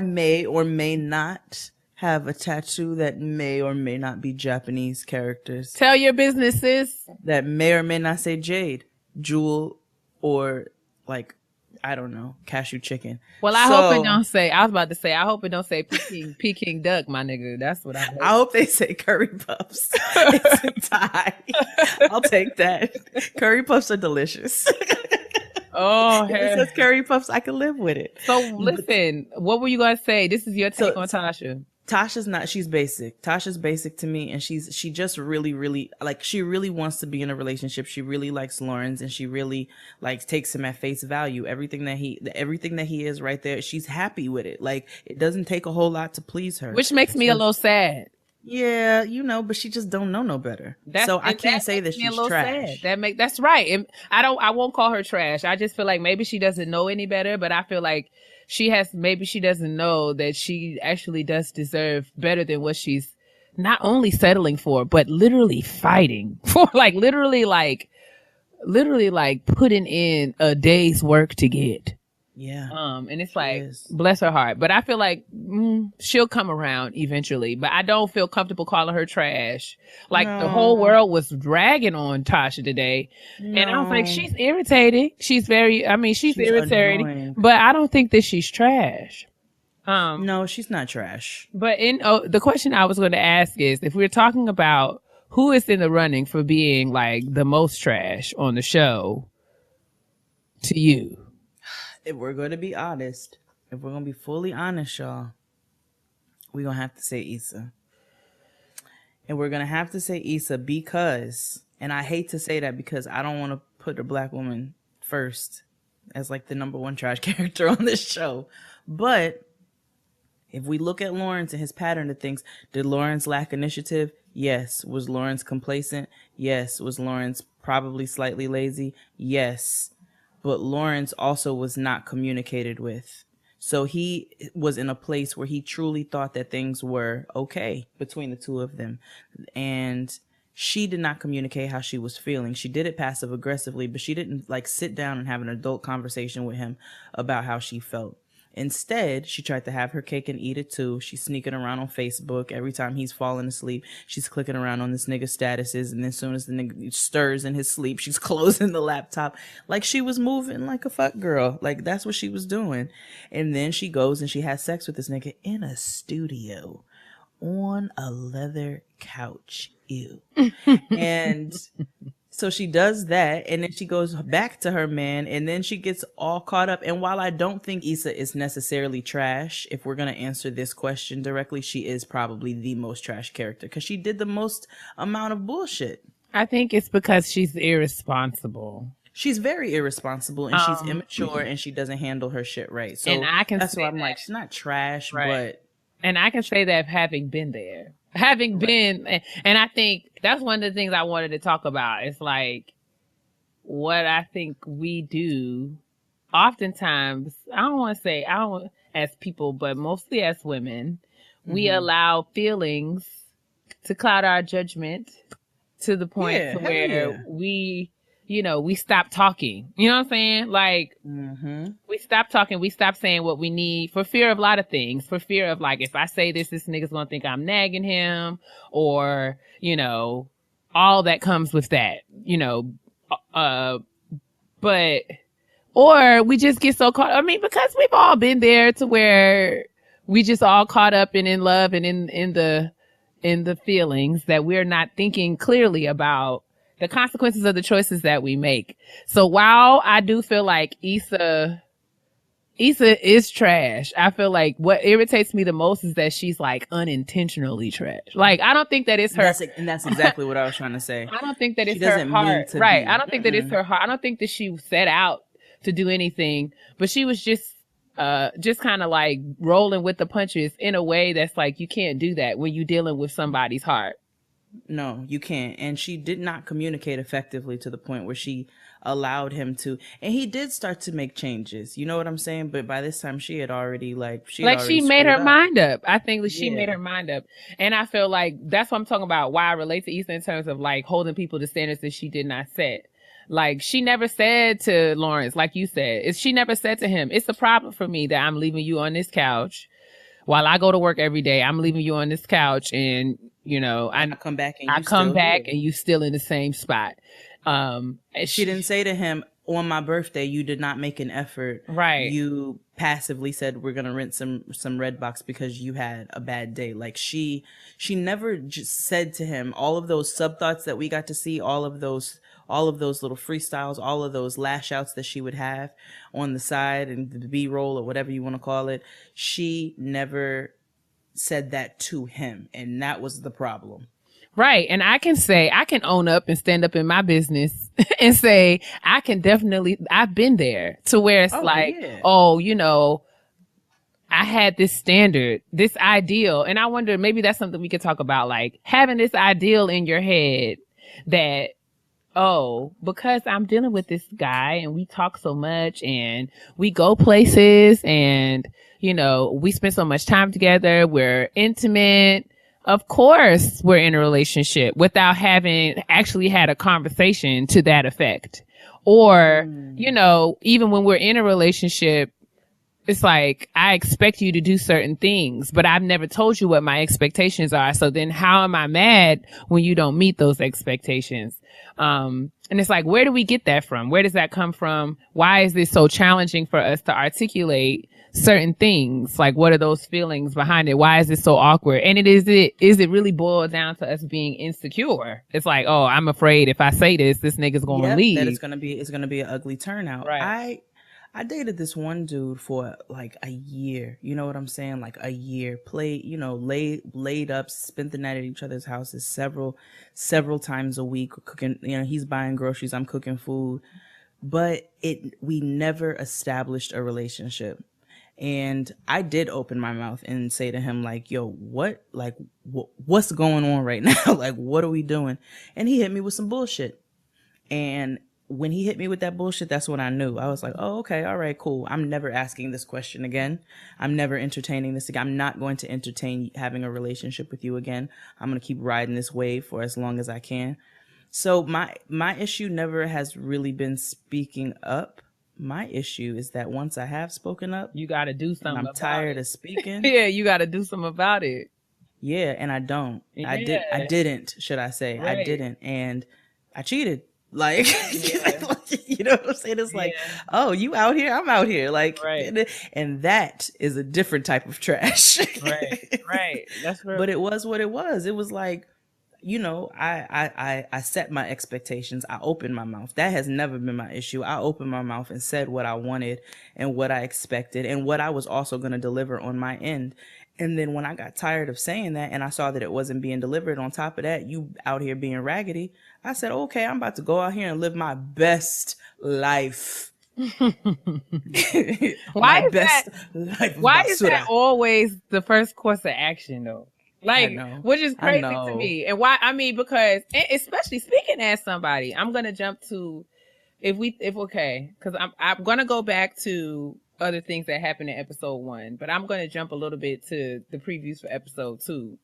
may or may not have a tattoo that may or may not be Japanese characters. Tell your business, sis. That may or may not say Jade, Jewel, or like, I don't know, cashew chicken. Well, I hope it don't say, I was about to say, I hope it don't say Peking duck, my nigga. That's what I hope. I hope they say curry puffs. It's a tie. I'll take that. Curry puffs are delicious. Oh, if it says curry puffs, I can live with it. So listen, what were you going to say? This is your take on Tasha. Tasha's not, she's basic. Tasha's basic to me, and she just really, like, she really wants to be in a relationship. She really likes Lawrence, and she really, like, takes him at face value. Everything that he is right there, she's happy with it. Like, it doesn't take a whole lot to please her. Which makes me a little sad. Yeah, but she just don't know no better. So I can't say that she's trash. Sad. That's right. And I won't call her trash. I just feel like maybe she doesn't know any better, but I feel like maybe she doesn't know that she actually does deserve better than what she's not only settling for, but literally fighting for, like literally putting in a day's work to get. Yeah. And it's like, bless her heart. But I feel like she'll come around eventually. But I don't feel comfortable calling her trash. Like the whole world was dragging on Tasha today. No. And I was like, she's irritating. She's irritating. Annoying. But I don't think that she's trash. No, she's not trash. But the question I was going to ask is, if we're talking about who is in the running for being like the most trash on the show to you? If we're going to be honest, if we're going to be fully honest, y'all, we're going to have to say Issa. And we're going to have to say Issa because, and I hate to say that because I don't want to put a black woman first as like the number one trash character on this show. But if we look at Lawrence and his pattern of things, did Lawrence lack initiative? Yes. Was Lawrence complacent? Yes. Was Lawrence probably slightly lazy? Yes. But Lawrence also was not communicated with. So he was in a place where he truly thought that things were okay between the two of them. And she did not communicate how she was feeling. She did it passive aggressively, but she didn't like sit down and have an adult conversation with him about how she felt. Instead, she tried to have her cake and eat it too. She's sneaking around on Facebook. Every time he's falling asleep, she's clicking around on this nigga's statuses. And then as soon as the nigga stirs in his sleep, she's closing the laptop. Like she was moving like a fuck girl. Like that's what she was doing. And then she goes and she has sex with this nigga in a studio on a leather couch. Ew. And so she does that, and then she goes back to her man, and then she gets all caught up. And while I don't think Issa is necessarily trash, if we're going to answer this question directly, she is probably the most trash character because she did the most amount of bullshit. I think it's because she's irresponsible. She's very irresponsible, and she's immature, and she doesn't handle her shit right. So and I can that's why I'm like, she's not trash, right. But... And I can say that having been there. Having been, and I think that's one of the things I wanted to talk about. It's like what I think we do oftentimes, as people, but mostly as women, we allow feelings to cloud our judgment to the point to where we stop talking. You know what I'm saying? Like, we stop talking. We stop saying what we need for fear of a lot of things. For fear of, like, if I say this nigga's gonna think I'm nagging him, or, all that comes with that, or we just get so caught. I mean, because we've all been there to where we just all caught up and in love and in the feelings that we're not thinking clearly about the consequences of the choices that we make. So while I do feel like Issa is trash, I feel like what irritates me the most is that she's like unintentionally trash. Like, I don't think that it's her. And that's exactly what I was trying to say. I don't think that it's her heart. Right. I don't think that it's her heart. I don't think that she set out to do anything, but she was just kind of like rolling with the punches in a way that's like, you can't do that when you're dealing with somebody's heart. No, you can't. And she did not communicate effectively to the point where she allowed him to. And he did start to make changes. You know what I'm saying? But by this time, she had already she made her mind up. I think that she made her mind up. And I feel like that's what I'm talking about, why I relate to Issa in terms of like holding people to standards that she did not set. Like, she never said to Lawrence, like you said, she never said to him, it's a problem for me that I'm leaving you on this couch while I go to work every day, I'm leaving you on this couch, and you know, I come back and you still in the same spot. She didn't say to him, on my birthday, you did not make an effort. Right. You passively said, we're going to rent some Redbox because you had a bad day. Like she never just said to him all of those sub thoughts that we got to see, all of those little freestyles, all of those lash outs that she would have on the side and the B-roll or whatever you want to call it. She never said that to him. And that was the problem. Right. And I can own up and stand up in my business and say, I've been there to where it's you know, I had this standard, this ideal. And I wonder, maybe that's something we could talk about, like having this ideal in your head that, because I'm dealing with this guy and we talk so much and we go places and, you know, we spend so much time together. We're intimate. Of course, we're in a relationship without having actually had a conversation to that effect. Or, you know, even when we're in a relationship, it's like, I expect you to do certain things, but I've never told you what my expectations are. So then how am I mad when you don't meet those expectations? And it's like, where do we get that from? Where does that come from? Why is this so challenging for us to articulate certain things? Like, what are those feelings behind it? Why is it so awkward? And is it really boiled down to us being insecure? It's like, I'm afraid if I say this nigga's going to leave. That it's going to be an ugly turnout. Right. I dated this one dude for like a year. You know what I'm saying? Like a year. Laid up, spent the night at each other's houses several times a week cooking. You know, he's buying groceries, I'm cooking food. But we never established a relationship. And I did open my mouth and say to him, like, yo, what's going on right now? Like, what are we doing? And he hit me with some bullshit. And when he hit me with that bullshit, that's when I knew. I was like, oh, okay, all right, cool. I'm never asking this question again. I'm never entertaining this again. I'm not going to entertain having a relationship with you again. I'm going to keep riding this wave for as long as I can. So my issue never has really been speaking up. My issue is that once I have spoken up, you got to do something. I'm tired of speaking. Yeah, you got to do something about it. Yeah, and I don't. Yeah. I didn't, should I say. Right. I didn't. And I cheated. Like, you know what I'm saying? It's like, oh, you out here, I'm out here. Like, and that is a different type of trash. Right. That's right. But it was what it was. It was like, you know, I set my expectations. I opened my mouth. That has never been my issue. I opened my mouth and said what I wanted and what I expected and what I was also going to deliver on my end. And then when I got tired of saying that and I saw that it wasn't being delivered, on top of that, you out here being raggedy, I said, okay, I'm about to go out here and live my best life. Why is that always the first course of action, though? Like, which is crazy to me. And why? I mean, because especially speaking as somebody, I'm gonna jump to because I'm gonna go back to other things that happened in episode 1, but I'm gonna jump a little bit to the previews for episode 2.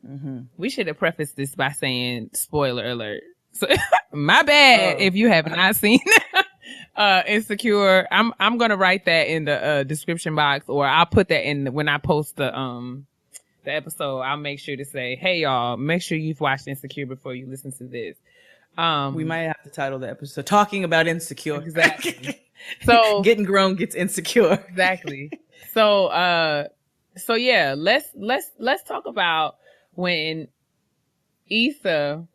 Mm-hmm. We should have prefaced this by saying spoiler alert. So, my bad if you have not seen Insecure. I'm gonna write that in the description box, or I'll put that in when I post the episode. I'll make sure to say, hey y'all, make sure you've watched Insecure before you listen to this. We might have to title the episode talking about Insecure. Exactly. So getting grown gets insecure. Exactly. So yeah, let's talk about when Issa,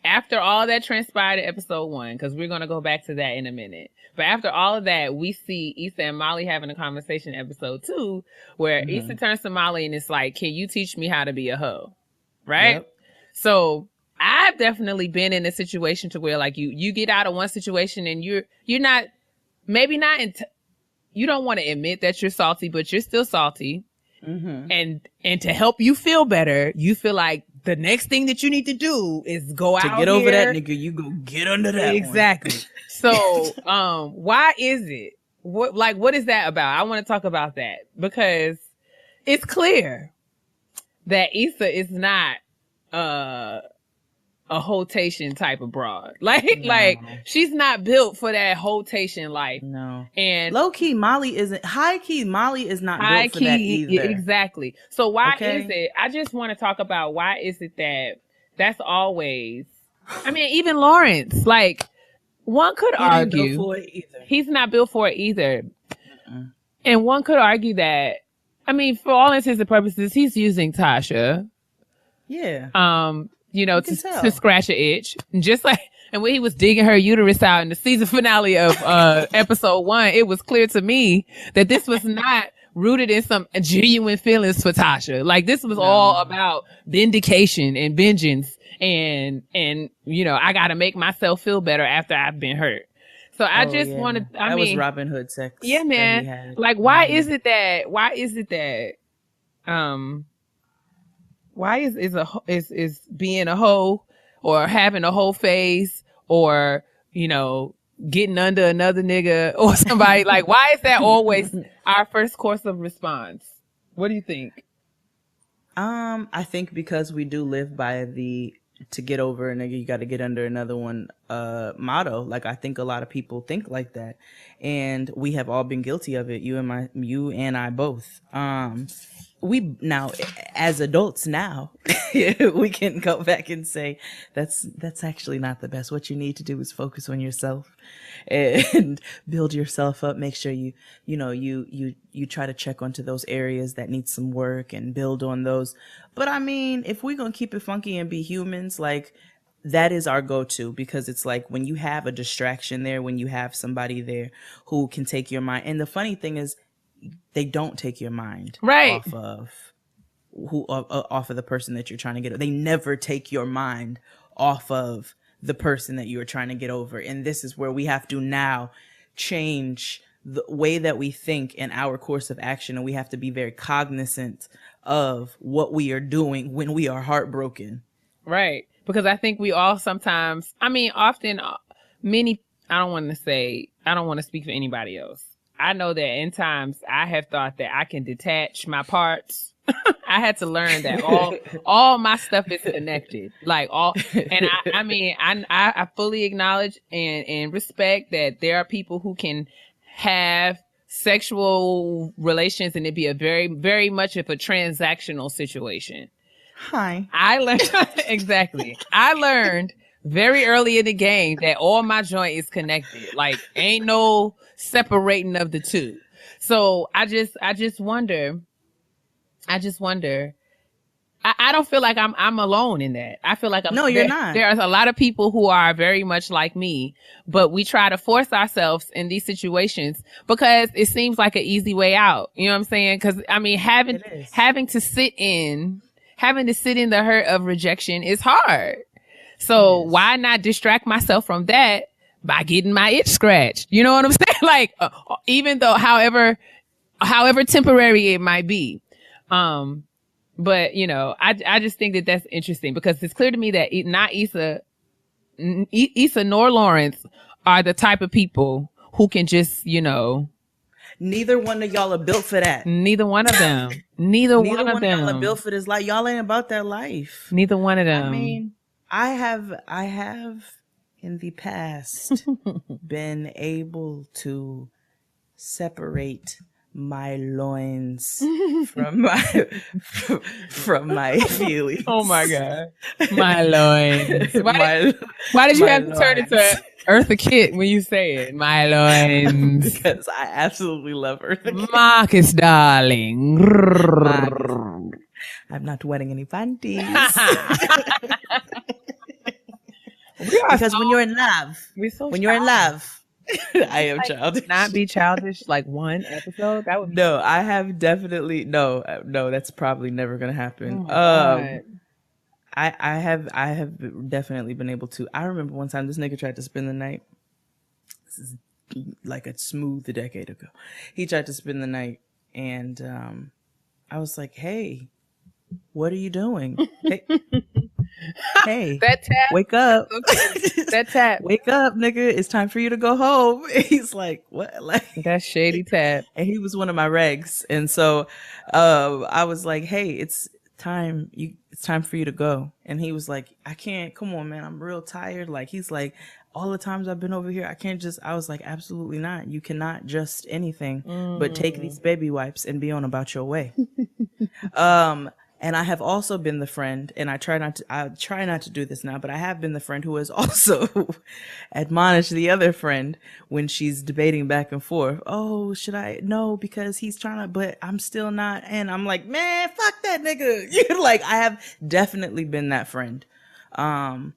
after all that transpired in episode 1, because we're going to go back to that in a minute. But after all of that, we see Issa and Molly having a conversation in episode 2 where Issa turns to Molly and it's like, can you teach me how to be a hoe? Right? Yep. So I've definitely been in a situation to where like you get out of one situation and you're not, maybe not, you don't want to admit that you're salty, but you're still salty. Mm-hmm. And to help you feel better, you feel like the next thing that you need to do is go out to get over that nigga. You go get under that. Exactly. So, why is it? What is that about? I want to talk about that because it's clear that Issa is not, a hotation type of broad. Like she's not built for that hotation life. No. And low key Molly isn't. High key Molly is not built for that either. Exactly. So why is it? I just want to talk about why is it that that's always. I mean, even Lawrence, like one could argue he's not built for it either. And one could argue that, I mean, for all intents and purposes, he's using Tasha. Yeah. You know, to scratch an itch. Just like, and when he was digging her uterus out in the season finale of episode 1, it was clear to me that this was not rooted in some genuine feelings for Tasha. Like, this was all about vindication and vengeance and, you know, I gotta make myself feel better after I've been hurt. So I just wanted, that was Robin Hood sex. Yeah, man. Like, why is it that, why is being a hoe or having a whole phase or, you know, getting under another nigga or somebody, like, why is that always our first course of response? What do you think? I think because we do live by the to get over a nigga, you got to get under another one motto. Like, I think a lot of people think like that, and we have all been guilty of it. You and I both. We now, as adults now, we can go back and say that's actually not the best. What you need to do is focus on yourself and build yourself up. Make sure you try to check onto those areas that need some work and build on those. But I mean, if we're gonna keep it funky and be humans, like, that is our go-to, because it's like when you have a distraction there, when you have somebody there who can take your mind. And the funny thing is, they don't take your mind off of the person that you're trying to get over. They never take your mind off of the person that you're trying to get over. And this is where we have to now change the way that we think and our course of action. And we have to be very cognizant of what we are doing when we are heartbroken. Right. Because I think we all sometimes, I mean, often, I don't want to speak for anybody else. I know that in times I have thought that I can detach my parts. I had to learn that all my stuff is connected. Like and I fully acknowledge and respect that there are people who can have sexual relations and it be a very, very much of a transactional situation. Hi. I learned exactly. I learned very early in the game that all my joint is connected. Like, ain't no separating of the two. So I just wonder. I don't feel like I'm alone in that. I feel like you're not. There's a lot of people who are very much like me, but we try to force ourselves in these situations because it seems like an easy way out. You know what I'm saying? Because I mean, having to sit in the hurt of rejection is hard. So why not distract myself from that by getting my itch scratched? You know what I'm saying? Like, even though, however temporary it might be. But you know, I just think that that's interesting because it's clear to me that not Issa nor Lawrence are the type of people who can just, you know. Neither one of y'all are built for that. Neither one of them. Neither one of them are built for this life. Y'all ain't about that life. Neither one of them. I mean, I have in the past been able to separate my loins from my feelings. Oh my God. My loins. Why did you have to turn into Eartha Kitt when you say it? My loins. Because I absolutely love Eartha Kitt. Marcus, darling. Marcus. I'm not wearing any panties. Because when you're in love, in love, I am childish. Not be childish like one episode. That would be I have definitely no. That's probably never gonna happen. Oh I have definitely been able to. I remember one time this nigga tried to spend the night. This is like a smooth decade ago. He tried to spend the night, and I was like, "Hey, what are you doing? Hey, that tap. Wake up. That tap. Wake up, nigga. It's time for you to go home." He's like, what? Like, that shady tap. And he was one of my regs. And so I was like, hey, it's it's time for you to go. And he was like, I can't, come on, man, I'm real tired. Like, he's like, all the times I've been over here, I was like, absolutely not. You cannot just anything but take these baby wipes and be on about your way. And I have also been the friend, and I try not to do this now, but I have been the friend who has also admonished the other friend when she's debating back and forth. Oh, should I? No, because he's trying to, but I'm still not. And I'm like, man, fuck that nigga. Like, I have definitely been that friend. And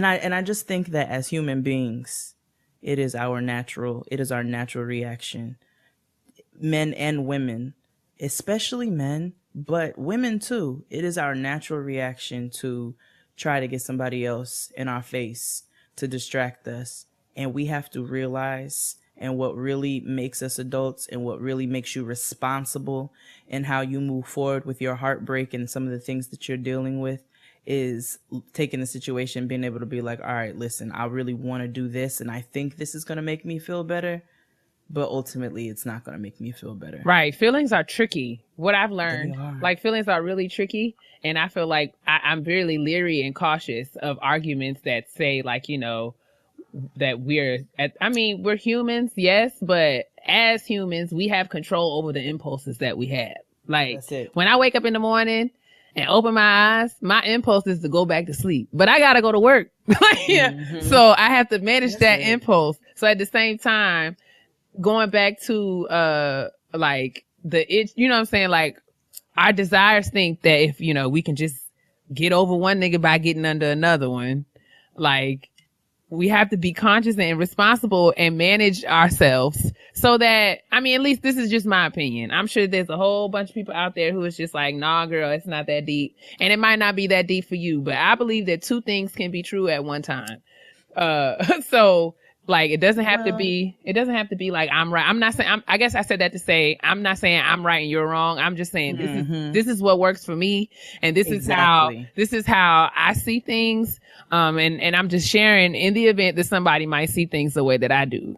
I just think that as human beings, it is our natural reaction. Men and women, especially men, but women too. It is our natural reaction to try to get somebody else in our face to distract us. And we have to realize, and what really makes us adults and what really makes you responsible in how you move forward with your heartbreak and some of the things that you're dealing with, is taking the situation, being able to be like, all right, listen, I really want to do this, and I think this is going to make me feel better. But ultimately, it's not going to make me feel better. Right. Feelings are tricky. What I've learned, like, feelings are really tricky. And I feel like I'm very leery and cautious of arguments that say, like, you know, that we're humans, yes. But as humans, we have control over the impulses that we have. Like, when I wake up in the morning and open my eyes, my impulse is to go back to sleep. But I got to go to work. So I have to manage that impulse. So at the same time, going back to like the itch, you know what I'm saying? Like, our desires think that if, you know, we can just get over one nigga by getting under another one, like, we have to be conscious and responsible and manage ourselves so that, I mean, at least this is just my opinion. I'm sure there's a whole bunch of people out there who is just like, nah, girl, it's not that deep. And it might not be that deep for you, but I believe that two things can be true at one time. So, like, it doesn't have to be like I'm right. I'm not saying, I guess I said that to say, I'm not saying I'm right and you're wrong. I'm just saying this is what works for me. And this is how I see things. And I'm just sharing in the event that somebody might see things the way that I do.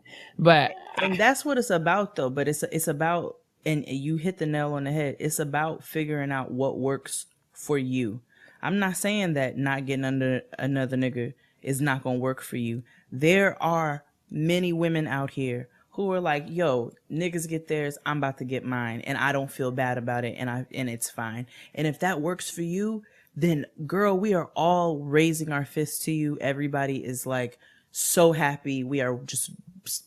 And that's what it's about though. But it's about, and you hit the nail on the head. It's about figuring out what works for you. I'm not saying that not getting under another nigga is not going to work for you. There are many women out here who are like, yo, niggas get theirs, I'm about to get mine, and I don't feel bad about it, and it's fine. And if that works for you, then girl, we are all raising our fists to you. Everybody is like so happy. We are just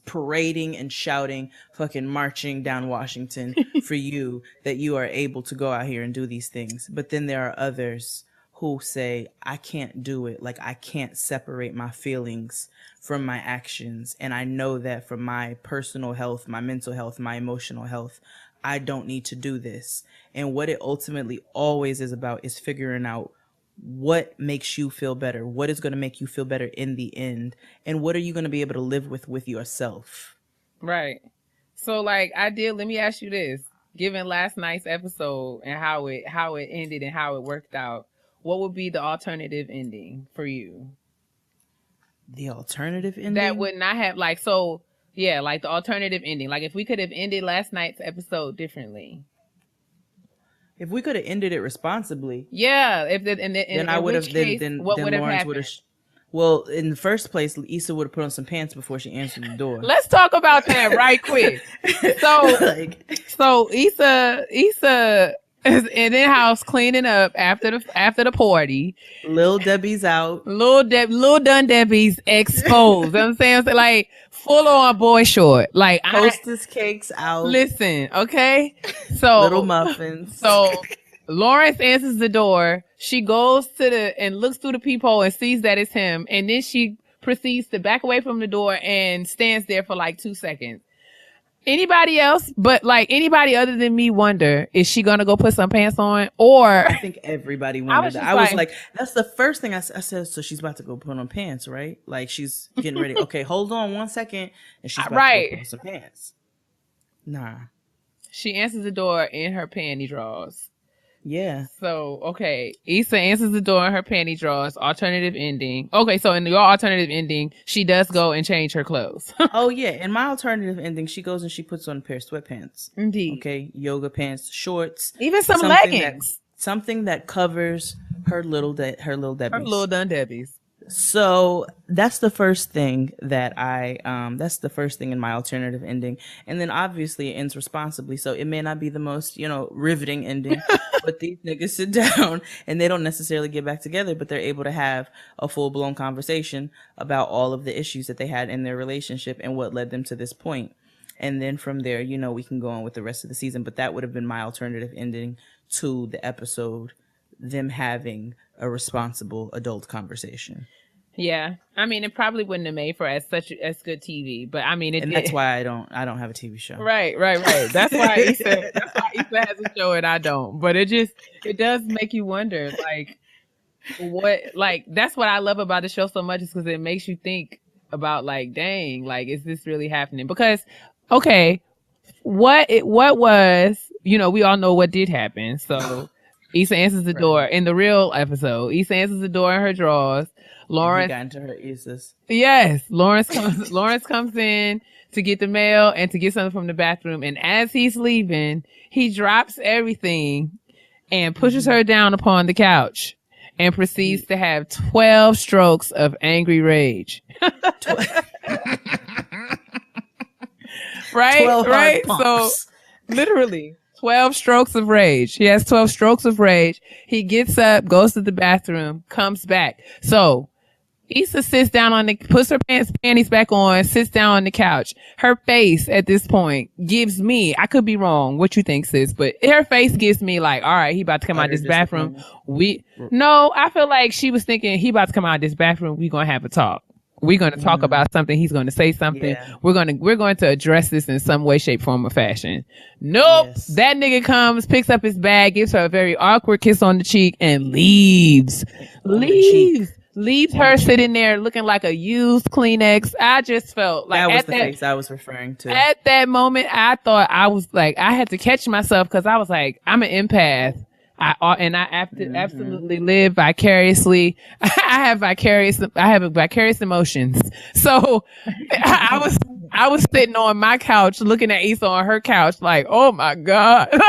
parading and shouting, fucking marching down Washington for you, that you are able to go out here and do these things. But then there are others who say, I can't do it. Like, I can't separate my feelings from my actions. And I know that for my personal health, my mental health, my emotional health, I don't need to do this. And what it ultimately always is about is figuring out what makes you feel better, what is going to make you feel better in the end, and what are you going to be able to live with yourself. Right. So, like, let me ask you this. Given last night's episode and how it ended and how it worked out, what would be the alternative ending for you? The alternative ending? That would not have, like, so, yeah, like the alternative ending. Like, if we could have ended last night's episode differently. If we could have ended it responsibly. Yeah. Then I would have, then Lawrence would have. Well, in the first place, Issa would have put on some pants before she answered the door. Let's talk about that right quick. So Issa is in the house cleaning up after the party. Lil Debbie's out. Lil Dun Debbie's exposed. You know what I'm saying? So, like, full on boy short. Like, Hostess cakes out. Listen, okay? So little muffins. So Lawrence answers the door. She goes and looks through the peephole and sees that it's him. And then she proceeds to back away from the door and stands there for like 2 seconds. Anybody else, but like anybody other than me, wonder, is she gonna go put some pants on? Or I think everybody wondered that. I was like, that's the first thing I said. So she's about to go put on pants, right? Like, she's getting ready. Okay, hold on 1 second, and she's about to go put on some pants. Nah. She answers the door in her panty drawers. Yeah. So, okay. Issa answers the door in her panty drawers. Alternative ending. Okay, so in your alternative ending, she does go and change her clothes. Oh, yeah. In my alternative ending, she goes and she puts on a pair of sweatpants. Indeed. Okay. Yoga pants, shorts. Even some something leggings. Something that covers her little Debbie's. Her little Dun Debbies. So that's the first thing that that's the first thing in my alternative ending. And then obviously it ends responsibly. So it may not be the most, riveting ending, but these niggas sit down and they don't necessarily get back together, but they're able to have a full blown conversation about all of the issues that they had in their relationship and what led them to this point. And then from there, we can go on with the rest of the season, but that would have been my alternative ending to the episode, them having a responsible adult conversation. Yeah, I mean, it probably wouldn't have made for as good TV, but I mean, it. And that's why I don't have a TV show. Right. That's why Issa has a show and I don't. But it does make you wonder, that's what I love about the show so much, is because it makes you think about, dang, is this really happening? Because, okay, what was, we all know what did happen. So Issa answers the door in the real episode. Issa answers the door in her drawers. Lawrence got into her Issa's. Yes, Lawrence comes in to get the mail and to get something from the bathroom, and as he's leaving, he drops everything and pushes her down upon the couch and proceeds to have 12 strokes of angry rage. Right? So literally 12 strokes of rage. He has 12 strokes of rage. He gets up, goes to the bathroom, comes back. So Issa sits down puts her panties back on, sits down on the couch. Her face at this point gives me, I could be wrong, what you think, sis, but her face gives me all right, he about to come out this bathroom. No, I feel like she was thinking, he about to come out this bathroom. We gonna have a talk. We're going to talk about something. He's going to say something. Yeah. We're going to address this in some way, shape, form, or fashion. Nope. Yes. That nigga comes, picks up his bag, gives her a very awkward kiss on the cheek, and leaves her sitting there looking like a used Kleenex. I just felt like that was the face I was referring to. At that moment, I thought I was I had to catch myself, because I was like, I'm an empath. I absolutely live vicariously. I have vicarious emotions. So I was sitting on my couch looking at Issa on her couch like, oh my God.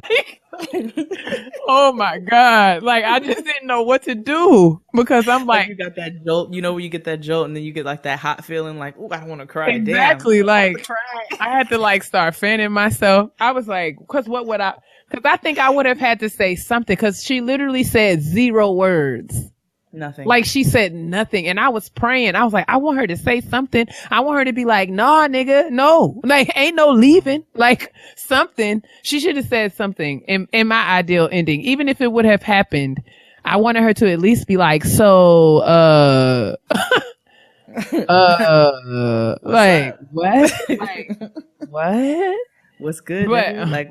Oh my God. I just didn't know what to do, because I'm like, you got that jolt, where you get that jolt and then you get that hot feeling like, oh, I want to cry. Exactly. Damn, I had to start fanning myself. I was like, because I think I would have had to say something, because she literally said 0 words. Nothing. She said nothing. And I was praying. I was like, I want her to say something. I want her to be like, nah, nigga, no. Ain't no leaving. Something. She should have said something in my ideal ending. Even if it would have happened, I wanted her to at least be like, so, what? What? What's good? But,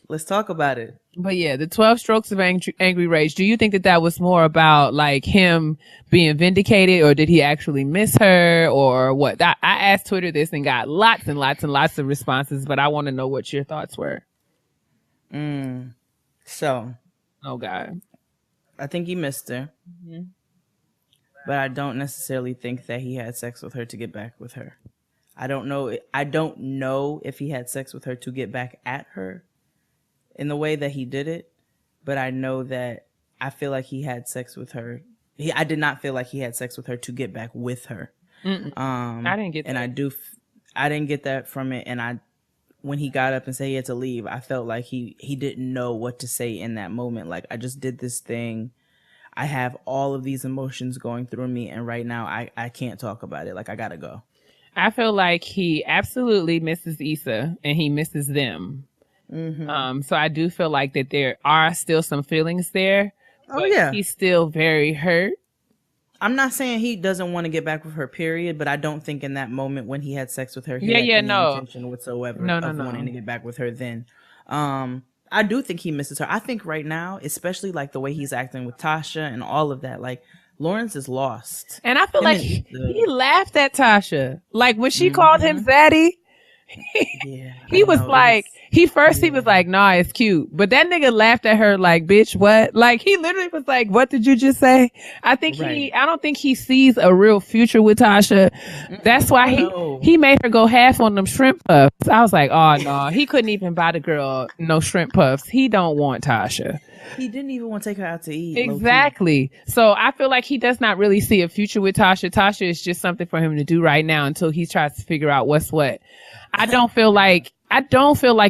let's talk about it. But yeah, the 12 strokes of angry rage. Do you think that was more about him being vindicated, or did he actually miss her, or what? I asked Twitter this and got lots and lots and lots of responses, but I want to know what your thoughts were. So. Oh God. I think he missed her. Mm-hmm. But I don't necessarily think that he had sex with her to get back with her. I don't know if he had sex with her to get back at her in the way that he did it, but I know that I feel like he had sex with her. I did not feel like he had sex with her to get back with her. I didn't get that. And I didn't get that from it. And when he got up and said he had to leave, I felt like he didn't know what to say in that moment. I just did this thing. I have all of these emotions going through me, and right now I can't talk about it. I gotta go. I feel like he absolutely misses Issa and he misses them. Mm-hmm. So I do feel like that there are still some feelings there. Oh yeah. He's still very hurt. I'm not saying he doesn't want to get back with her, period, but I don't think in that moment when he had sex with her, he had any intention whatsoever of wanting to get back with her then. I do think he misses her. I think right now, especially the way he's acting with Tasha and all of that, Lawrence is lost. And I feel he laughed at Tasha. When she called him Zaddy, Yeah, He I was know. like, he was Yeah. like, nah, it's cute. But that nigga laughed at her like, bitch, what? Like, he literally was like, what did you just say? I don't think he sees a real future with Tasha. That's why he made her go half on them shrimp puffs. I was like, oh no, he couldn't even buy the girl no shrimp puffs. He don't want Tasha. He didn't even want to take her out to eat. Exactly. So I feel like he does not really see a future with Tasha. Tasha is just something for him to do right now until he tries to figure out what's what. I don't feel like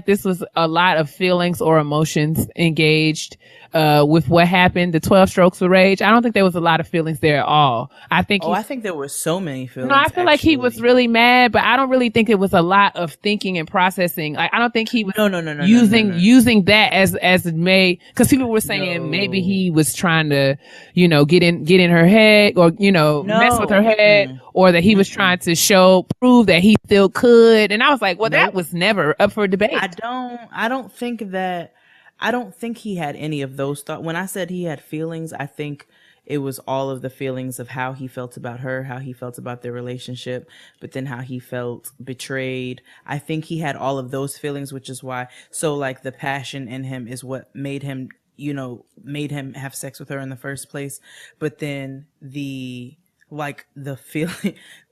this was a lot of feelings or emotions engaged with what happened, the 12 strokes of rage. I don't think there was a lot of feelings there at all. I think there were so many feelings. No, I feel like he was really mad, but I don't really think it was a lot of thinking and processing. Like, I don't think he was using that as May, because people were saying maybe he was trying to, get in her head, or mess with her head, or that he was trying to prove that he still could. And I was like, well, that was never up for debate. I don't think he had any of those thoughts. When I said he had feelings, I think it was all of the feelings of how he felt about her, how he felt about their relationship, but then how he felt betrayed. I think he had all of those feelings, which is why, so like the passion in him is what made him have sex with her in the first place. But then the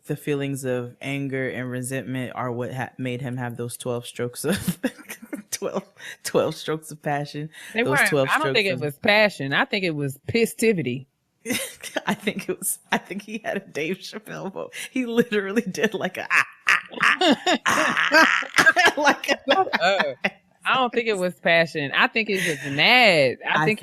feelings of anger and resentment are what made him have those 12 strokes of 12 strokes of passion. I don't think it was passion. I think it was pissivity. I think he had a Dave Chappelle vote. He literally did like a like I don't think it was passion. I think it was mad. I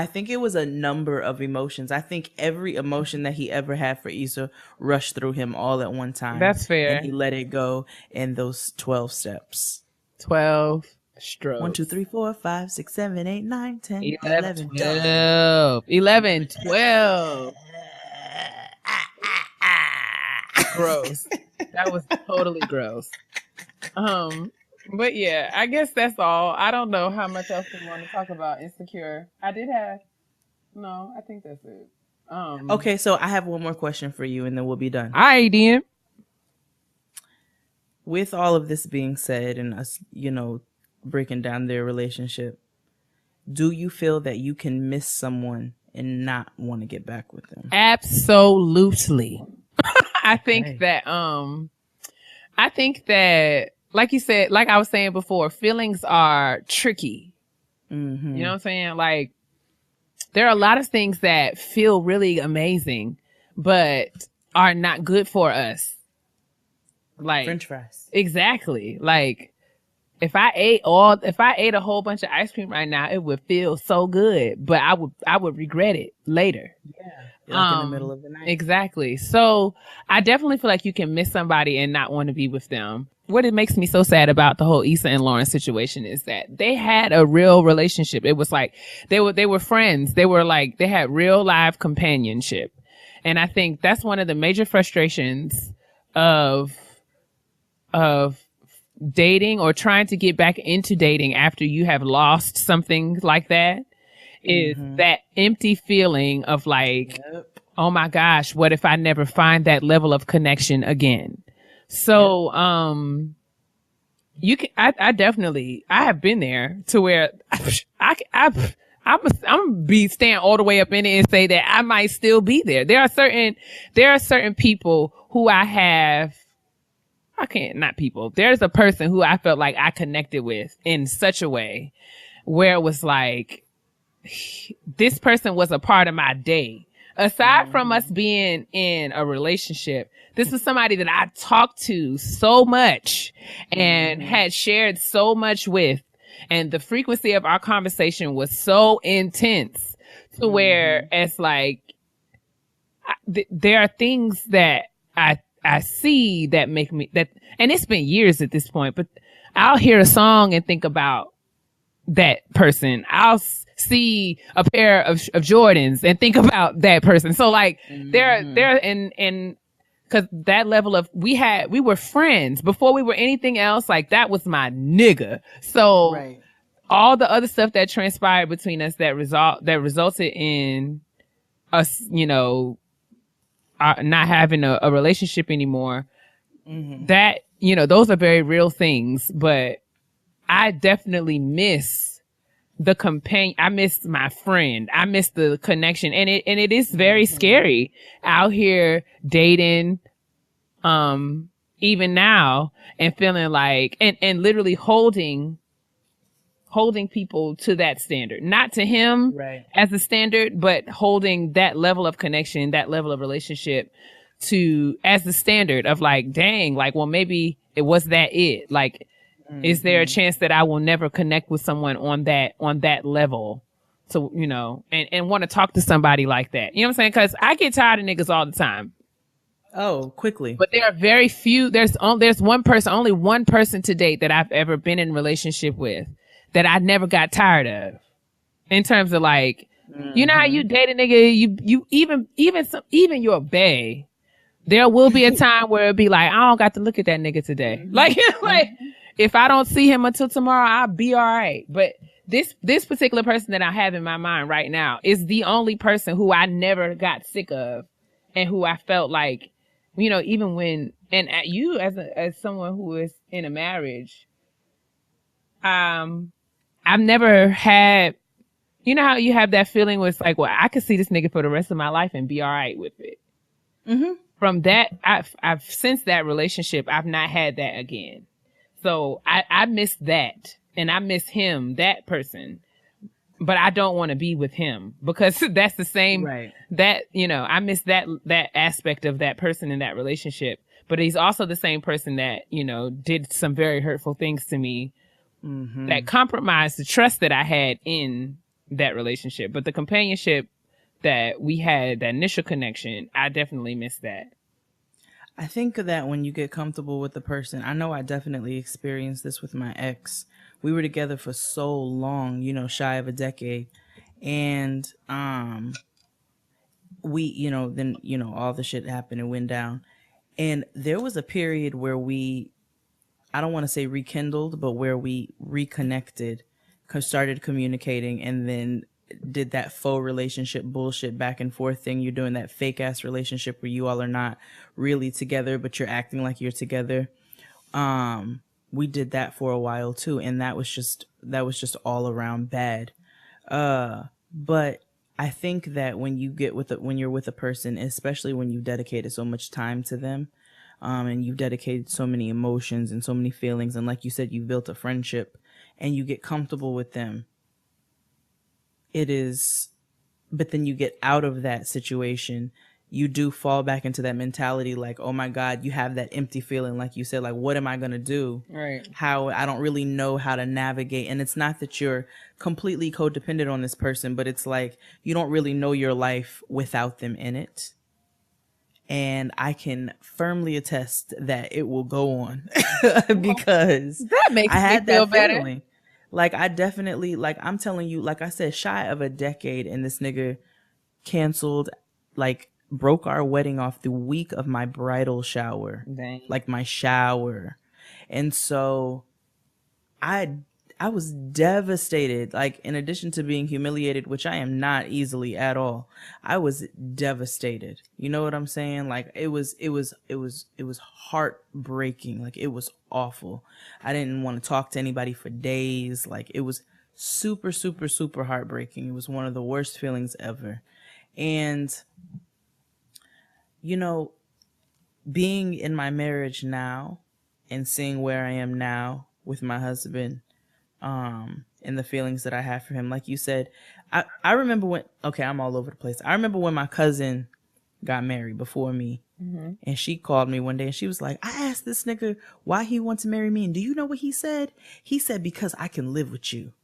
think it was a number of emotions. I think every emotion that he ever had for Issa rushed through him all at one time. That's fair. And he let it go in those 12 steps. 12 strokes. 1, 2, 3, 4, 5, 6, 7, 8, 9, 10, 11, 12. 11, 12. Gross. That was totally gross. But yeah, I guess that's all. I don't know how much else we want to talk about Insecure. I think that's it. Okay, so I have one more question for you and then we'll be done. All right, then. With all of this being said and us, breaking down their relationship, do you feel that you can miss someone and not want to get back with them? Absolutely. I think that like you said, like I was saying before, feelings are tricky. Mm-hmm. You know what I'm saying? Like, there are a lot of things that feel really amazing, but are not good for us. Like French fries. Exactly. Like, if I ate a whole bunch of ice cream right now, it would feel so good, but I would regret it later. Yeah. Like in the middle of the night. Exactly. So I definitely feel like you can miss somebody and not want to be with them. What it makes me so sad about the whole Issa and Lauren situation is that they had a real relationship. It was like they were friends. They had real live companionship. And I think that's one of the major frustrations of dating or trying to get back into dating after you have lost something like that. Is that empty feeling of like, oh my gosh, what if I never find that level of connection again? So, I have been there to where I'm gonna be staying all the way up in it and say that I might still be there. There are certain people who there's a person who I felt like I connected with in such a way where it was like, this person was a part of my day. Aside from us being in a relationship, this is somebody that I talked to so much and had shared so much with. And the frequency of our conversation was so intense to where it's like, there are things that I see that make me and it's been years at this point, but I'll hear a song and think about that person. I'll see a pair of Jordans and think about that person. So like there and cause that level of, we were friends before we were anything else. Like, that was my nigga. So all the other stuff that transpired between us that resulted in us, not having a relationship anymore, that you know, those are very real things, but I definitely miss the companion. I miss my friend. I miss the connection. And it is very scary out here dating, even now, and feeling like, and literally holding people to that standard, not to him as a standard, but holding that level of connection, that level of relationship to as the standard of like, dang, like, well, maybe it was that it, like, is there a chance that I will never connect with someone on that level? So, you know, and want to talk to somebody like that. You know what I'm saying? Cause I get tired of niggas all the time. Oh, quickly. But there are very few, there's one person, only one person to date that I've ever been in a relationship with that I never got tired of. In terms of like, you know how you date a nigga, you even your bae, there will be a time where it'll be like, I don't got to look at that nigga today. Like, if I don't see him until tomorrow, I'll be all right. But this particular person that I have in my mind right now is the only person who I never got sick of, and who I felt like, you know, even when, and you as someone who is in a marriage, I've never had, you know how you have that feeling where it's like, well, I could see this nigga for the rest of my life and be all right with it. From that, I've since that relationship, I've not had that again. So I miss that, and I miss him, that person, but I don't want to be with him because that's the same, that, you know, I miss that aspect of that person in that relationship, but he's also the same person that, you know, did some very hurtful things to me that compromised the trust that I had in that relationship. But the companionship that we had, that initial connection, I definitely miss that. I think that when you get comfortable with the person, I know I definitely experienced this with my ex. We were together for so long, you know, shy of a decade. And we, you know, then, you know, all the shit happened and went down. And there was a period where we, I don't want to say rekindled, but where we reconnected, started communicating, and then did that faux relationship bullshit back and forth thing. You're doing that fake ass relationship where you all are not really together, but you're acting like you're together. We did that for a while too, and that was just all around bad. But I think that when you're with a person, especially when you've dedicated so much time to them, and you've dedicated so many emotions and so many feelings, and like you said, you've built a friendship, and you get comfortable with them, but then you get out of that situation, you do fall back into that mentality like, oh my God, you have that empty feeling, like you said, like, what am I going to do? Right. How I don't really know how to navigate. And it's not that you're completely codependent on this person, but it's like you don't really know your life without them in it. And I can firmly attest that it will go on because that makes me feel better. Feeling. Like, I definitely, like, I'm telling you, like I said, shy of a decade, and this nigga canceled, like, broke our wedding off the week of my bridal shower. Dang. Like, my shower. And so I was devastated. Like, in addition to being humiliated, which I am not easily at all, I was devastated. You know what I'm saying? Like, it was heartbreaking. Like, it was awful. I didn't want to talk to anybody for days. Like, it was super, super, super heartbreaking. It was one of the worst feelings ever. And, you know, being in my marriage now and seeing where I am now with my husband, and the feelings that I have for him, like you said, I remember when, okay, I'm all over the place. I remember when my cousin got married before me, and she called me one day and she was like, I asked this nigga why he wants to marry me, and do you know what he said? He said, because I can live with you.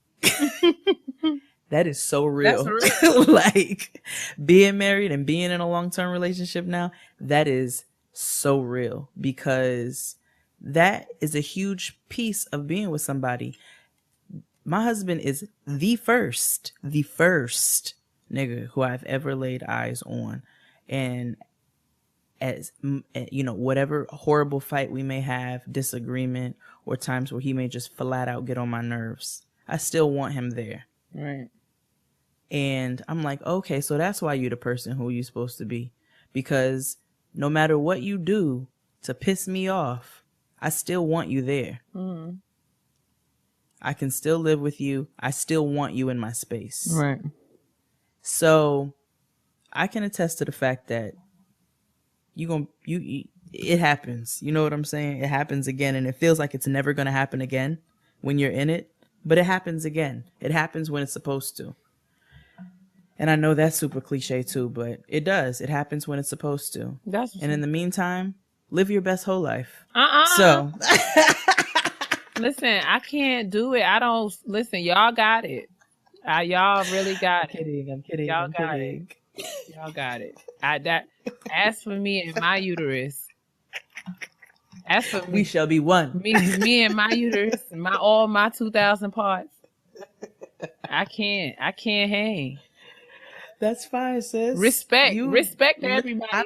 That is so real. That's real. Like, being married and being in a long-term relationship now, that is so real, because that is a huge piece of being with somebody. My husband is the first nigga who I've ever laid eyes on. And as you know, whatever horrible fight we may have, disagreement, or times where he may just flat out get on my nerves, I still want him there. Right. And I'm like, okay, so that's why you're the person who you're supposed to be. Because no matter what you do to piss me off, I still want you there. Mm. I can still live with you. I still want you in my space. Right. So I can attest to the fact that it happens. You know what I'm saying? It happens again, and it feels like it's never going to happen again when you're in it, but it happens again. It happens when it's supposed to. And I know that's super cliche too, but it does. It happens when it's supposed to. And in the meantime, live your best whole life. So listen, I can't do it. I don't listen. Y'all got it. Y'all really got it. I'm kidding. Y'all got it. Y'all got it. As for me and my uterus. As for me, we shall be one. Me and my uterus, all my 2,000 parts. I can't hang. That's fine, sis. Respect everybody. I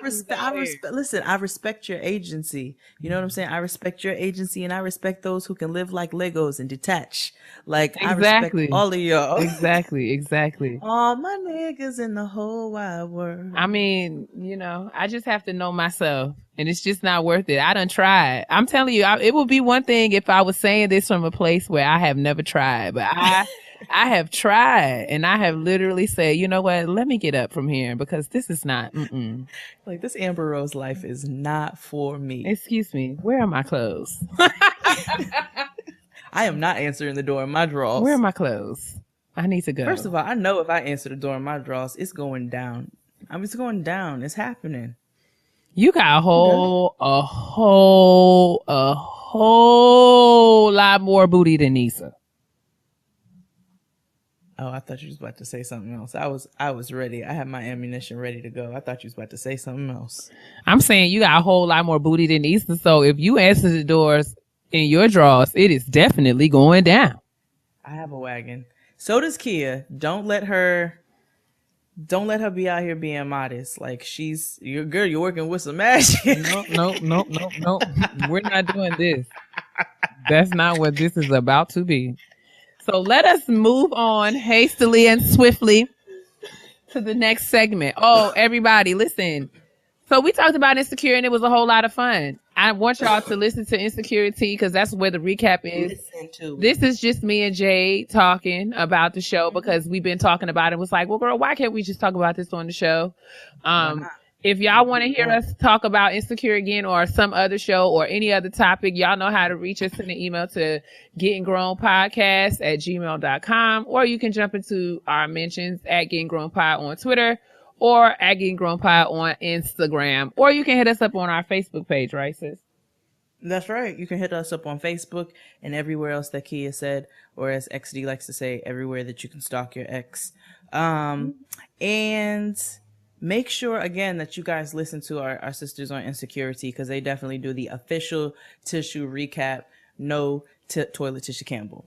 respect your agency. You know what I'm saying? I respect your agency, and I respect those who can live like Legos and detach. Like, exactly. I respect all of y'all. Exactly. All my niggas in the whole wide world. I mean, I just have to know myself, and it's just not worth it. I done tried. I'm telling you, it would be one thing if I was saying this from a place where I have never tried, but I have tried, and I have literally said, you know what? Let me get up from here because this is not. Like, this Amber Rose life is not for me. Excuse me. Where are my clothes? I am not answering the door in my drawers. Where are my clothes? I need to go. First of all, I know if I answer the door in my drawers, it's going down. It's going down. It's happening. You got a whole lot more booty than Issa. Oh, I thought you was about to say something else. I was ready. I had my ammunition ready to go. I thought you was about to say something else. I'm saying you got a whole lot more booty than Issa. So if you answer the doors in your drawers, it is definitely going down. I have a wagon. So does Keia. Don't let her be out here being modest. Like, you're working with some magic. No. We're not doing this. That's not what this is about to be. So let us move on hastily and swiftly to the next segment. Oh, everybody, listen. So we talked about Insecure, and it was a whole lot of fun. I want y'all to listen to Insecurity because that's where the recap is. This is just me and Jade talking about the show because we've been talking about it. It was like, well, girl, why can't we just talk about this on the show? If y'all want to hear us talk about Insecure again or some other show or any other topic, y'all know how to reach us in the email to gettinggrownpodcast@gmail.com, or you can jump into our mentions at Getting Grown Pod on Twitter or at Getting Grown Pod on Instagram, or you can hit us up on our Facebook page, right, sis? That's right. You can hit us up on Facebook and everywhere else that Keia said, or as XD likes to say, everywhere that you can stalk your ex. And make sure, again, that you guys listen to our sisters on Insecurity because they definitely do the official tissue recap. No toilet tissue Campbell.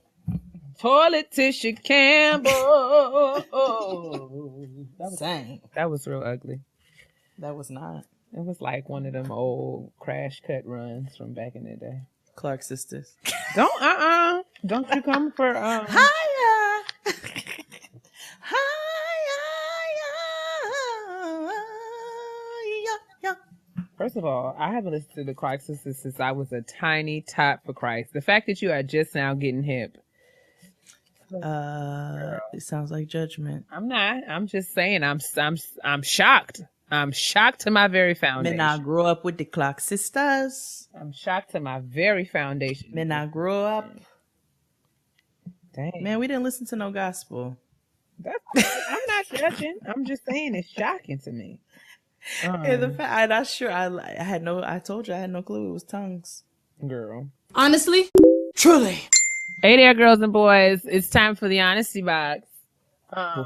Toilet tissue Campbell. That was real ugly. That was not. It was like one of them old crash cut runs from back in the day. Clark sisters. Don't you come for Higher. First of all, I haven't listened to the Clark sisters since I was a tiny tot for Christ. The fact that you are just now getting hip. It sounds like judgment. I'm not. I'm just saying. I'm shocked. I'm shocked to my very foundation. Man, I grew up with the Clark sisters. I'm shocked to my very foundation. Man, I grew up. Dang. Man, we didn't listen to no gospel. I'm not judging. I'm just saying it's shocking to me. And the fact, I'm not sure. I told you I had no clue it was tongues. Girl. Honestly? Truly. Hey there, girls and boys. It's time for the Honesty Box.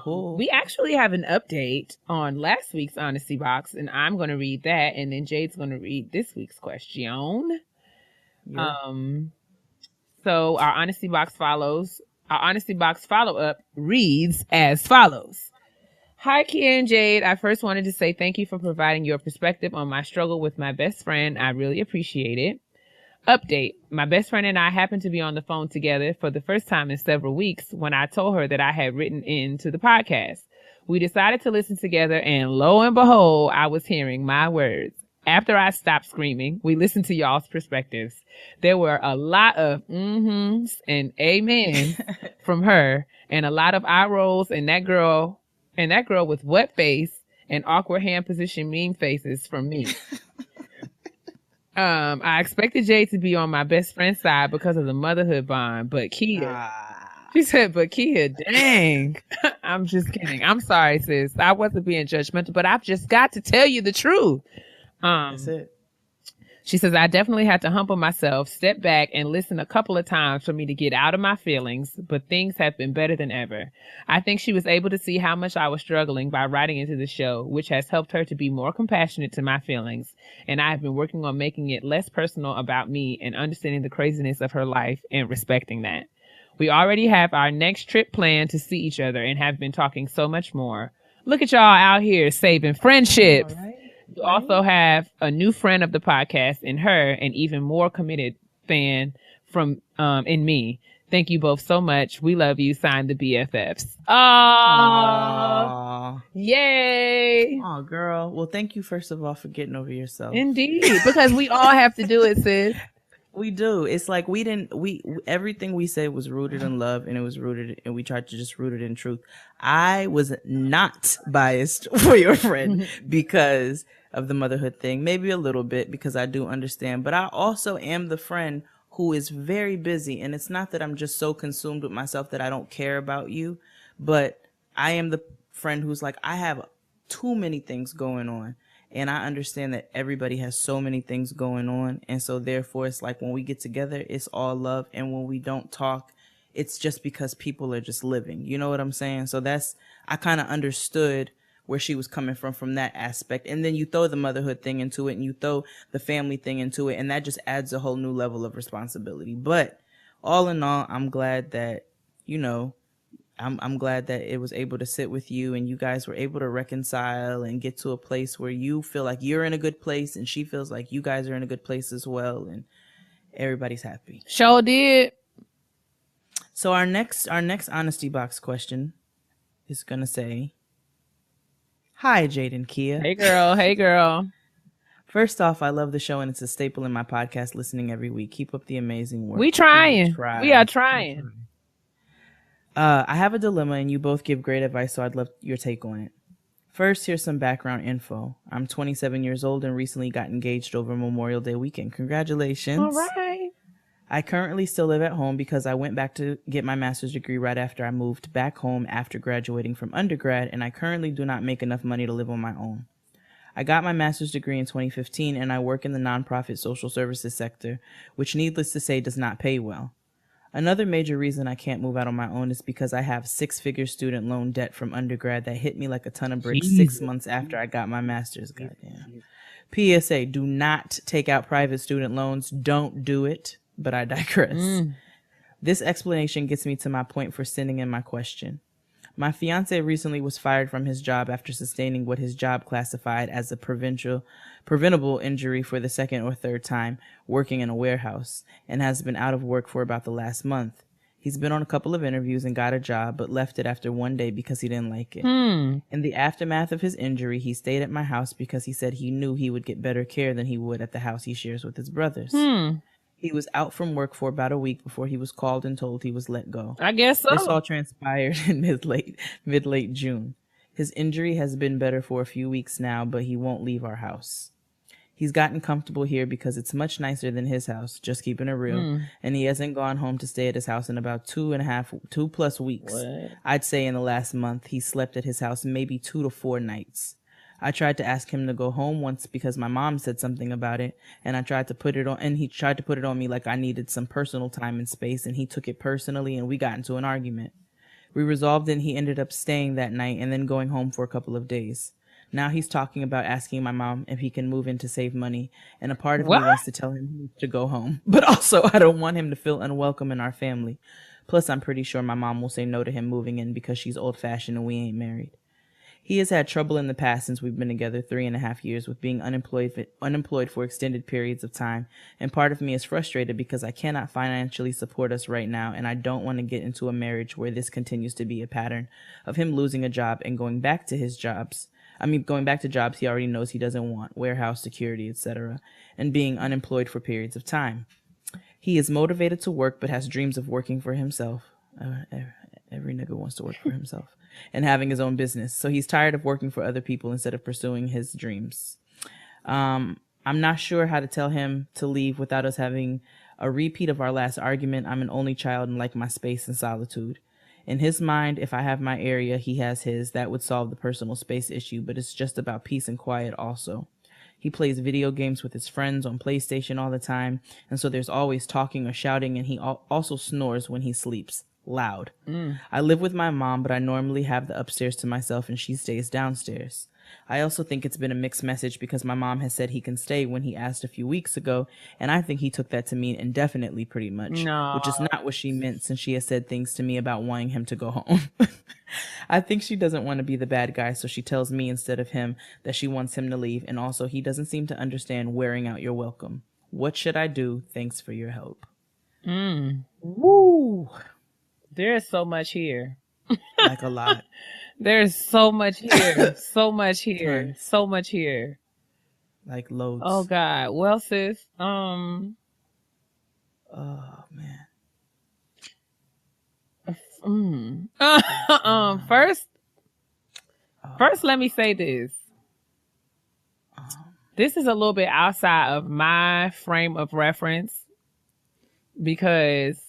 We actually have an update on last week's Honesty Box, and I'm going to read that, and then Jade's going to read this week's question. Yeah. So our Honesty Box follows. Our Honesty Box follow-up reads as follows. Hi, Keia and Jade. I first wanted to say thank you for providing your perspective on my struggle with my best friend. I really appreciate it. Update. My best friend and I happened to be on the phone together for the first time in several weeks when I told her that I had written into the podcast. We decided to listen together, and lo and behold, I was hearing my words. After I stopped screaming, we listened to y'all's perspectives. There were a lot of mm-hms and amens from her, and a lot of eye rolls, and that girl with wet face and awkward hand position meme faces from me. I expected Jade to be on my best friend's side because of the motherhood bond, but Keia, she said, but Keia, dang. I'm just kidding. I'm sorry, sis. I wasn't being judgmental, but I've just got to tell you the truth. That's it. She says, I definitely had to humble myself, step back, and listen a couple of times for me to get out of my feelings, but things have been better than ever. I think she was able to see how much I was struggling by writing into the show, which has helped her to be more compassionate to my feelings, and I have been working on making it less personal about me and understanding the craziness of her life and respecting that. We already have our next trip planned to see each other and have been talking so much more. Look at y'all out here saving friendships. Right. You also have a new friend of the podcast in her, and even more committed fan from in me. Thank you both so much. We love you. Signed, the BFFs. Aww. Yay. Oh, girl. Well, thank you, first of all, for getting over yourself. Indeed. Because we all have to do it, sis. We do. It's like everything we said was rooted in love, and it was rooted, and we tried to just root it in truth. I was not biased for your friend because of the motherhood thing, maybe a little bit, because I do understand, but I also am the friend who is very busy, and it's not that I'm just so consumed with myself that I don't care about you, but I am the friend who's like, I have too many things going on, and I understand that everybody has so many things going on, and so therefore it's like when we get together, it's all love, and when we don't talk, it's just because people are just living. You know what I'm saying? So I kind of understood where she was coming from that aspect. And then you throw the motherhood thing into it, and you throw the family thing into it, and that just adds a whole new level of responsibility. But all in all, I'm glad that, I'm glad that it was able to sit with you, and you guys were able to reconcile and get to a place where you feel like you're in a good place, and she feels like you guys are in a good place as well, and everybody's happy. Sure did. So our next honesty box question is gonna say, hi, Jade and Keia. Hey, girl. Hey, girl. First off, I love the show, and it's a staple in my podcast listening every week. Keep up the amazing work. We trying. We are trying. I have a dilemma, and you both give great advice, so I'd love your take on it. First, here's some background info. I'm 27 years old and recently got engaged over Memorial Day weekend. Congratulations. All right. I currently still live at home because I went back to get my master's degree right after I moved back home after graduating from undergrad, and I currently do not make enough money to live on my own. I got my master's degree in 2015, and I work in the nonprofit social services sector, which needless to say does not pay well. Another major reason I can't move out on my own is because I have six-figure student loan debt from undergrad that hit me like a ton of bricks 6 months after I got my master's. Goddamn. PSA, do not take out private student loans. Don't do it. But I digress. This explanation gets me to my point for sending in my question. My fiance recently was fired from his job after sustaining what his job classified as a preventable injury for the second or third time working in a warehouse, and has been out of work for about the last month. He's been on a couple of interviews and got a job, but left it after one day because he didn't like it. In the aftermath of his injury, he stayed at my house because he said he knew he would get better care than he would at the house he shares with his brothers. He was out from work for about a week before he was called and told he was let go. I guess so. This all transpired in mid-late June. His injury has been better for a few weeks now, but he won't leave our house. He's gotten comfortable here because it's much nicer than his house, just keeping it real. And he hasn't gone home to stay at his house in about 2+ weeks. What? I'd say in the last month, he slept at his house maybe 2 to 4 nights. I tried to ask him to go home once because my mom said something about it, and he tried to put it on me like I needed some personal time and space, and he took it personally, and we got into an argument. We resolved, and he ended up staying that night and then going home for a couple of days. Now he's talking about asking my mom if he can move in to save money, and a part of me wants to tell him to go home, but also I don't want him to feel unwelcome in our family. Plus, I'm pretty sure my mom will say no to him moving in because she's old-fashioned and we ain't married. He has had trouble in the past since we've been together 3.5 years with being unemployed for extended periods of time, and part of me is frustrated because I cannot financially support us right now, and I don't want to get into a marriage where this continues to be a pattern of him losing a job and going back to his jobs. Going back to jobs he already knows he doesn't want, warehouse, security, etc., and being unemployed for periods of time. He is motivated to work but has dreams of working for himself. Every nigga wants to work for himself. And having his own business. So he's tired of working for other people instead of pursuing his dreams. I'm not sure how to tell him to leave without us having a repeat of our last argument. I'm an only child and like my space and solitude. In his mind, if I have my area, he has his. That would solve the personal space issue, but it's just about peace and quiet also. He plays video games with his friends on PlayStation all the time, and so there's always talking or shouting, and he also snores when he sleeps. Loud. I live with my mom, but I normally have the upstairs to myself, and she stays downstairs. I also think it's been a mixed message because my mom has said he can stay when he asked a few weeks ago, and I think he took that to mean indefinitely pretty much, which is not what she meant since she has said things to me about wanting him to go home. I think she doesn't want to be the bad guy, so she tells me instead of him that she wants him to leave, and also he doesn't seem to understand wearing out your welcome. What should I do? Thanks for your help. Woo! There's so much here. Like a lot. There's so much here. So much here. So much here. Like loads. Oh God. Well, sis. Oh man. First, let me say this. This is a little bit outside of my frame of reference because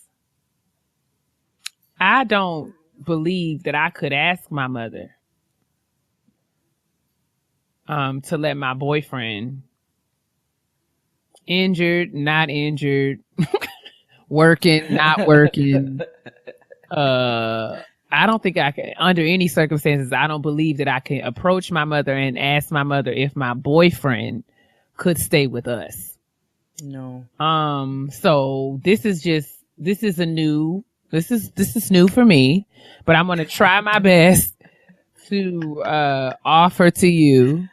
I don't believe that I could ask my mother to let my boyfriend, injured, not injured, working, not working, I don't think I can, under any circumstances, I don't believe that I can approach my mother and ask my mother if my boyfriend could stay with us. No. So this is new for me, but I'm going to try my best to offer to you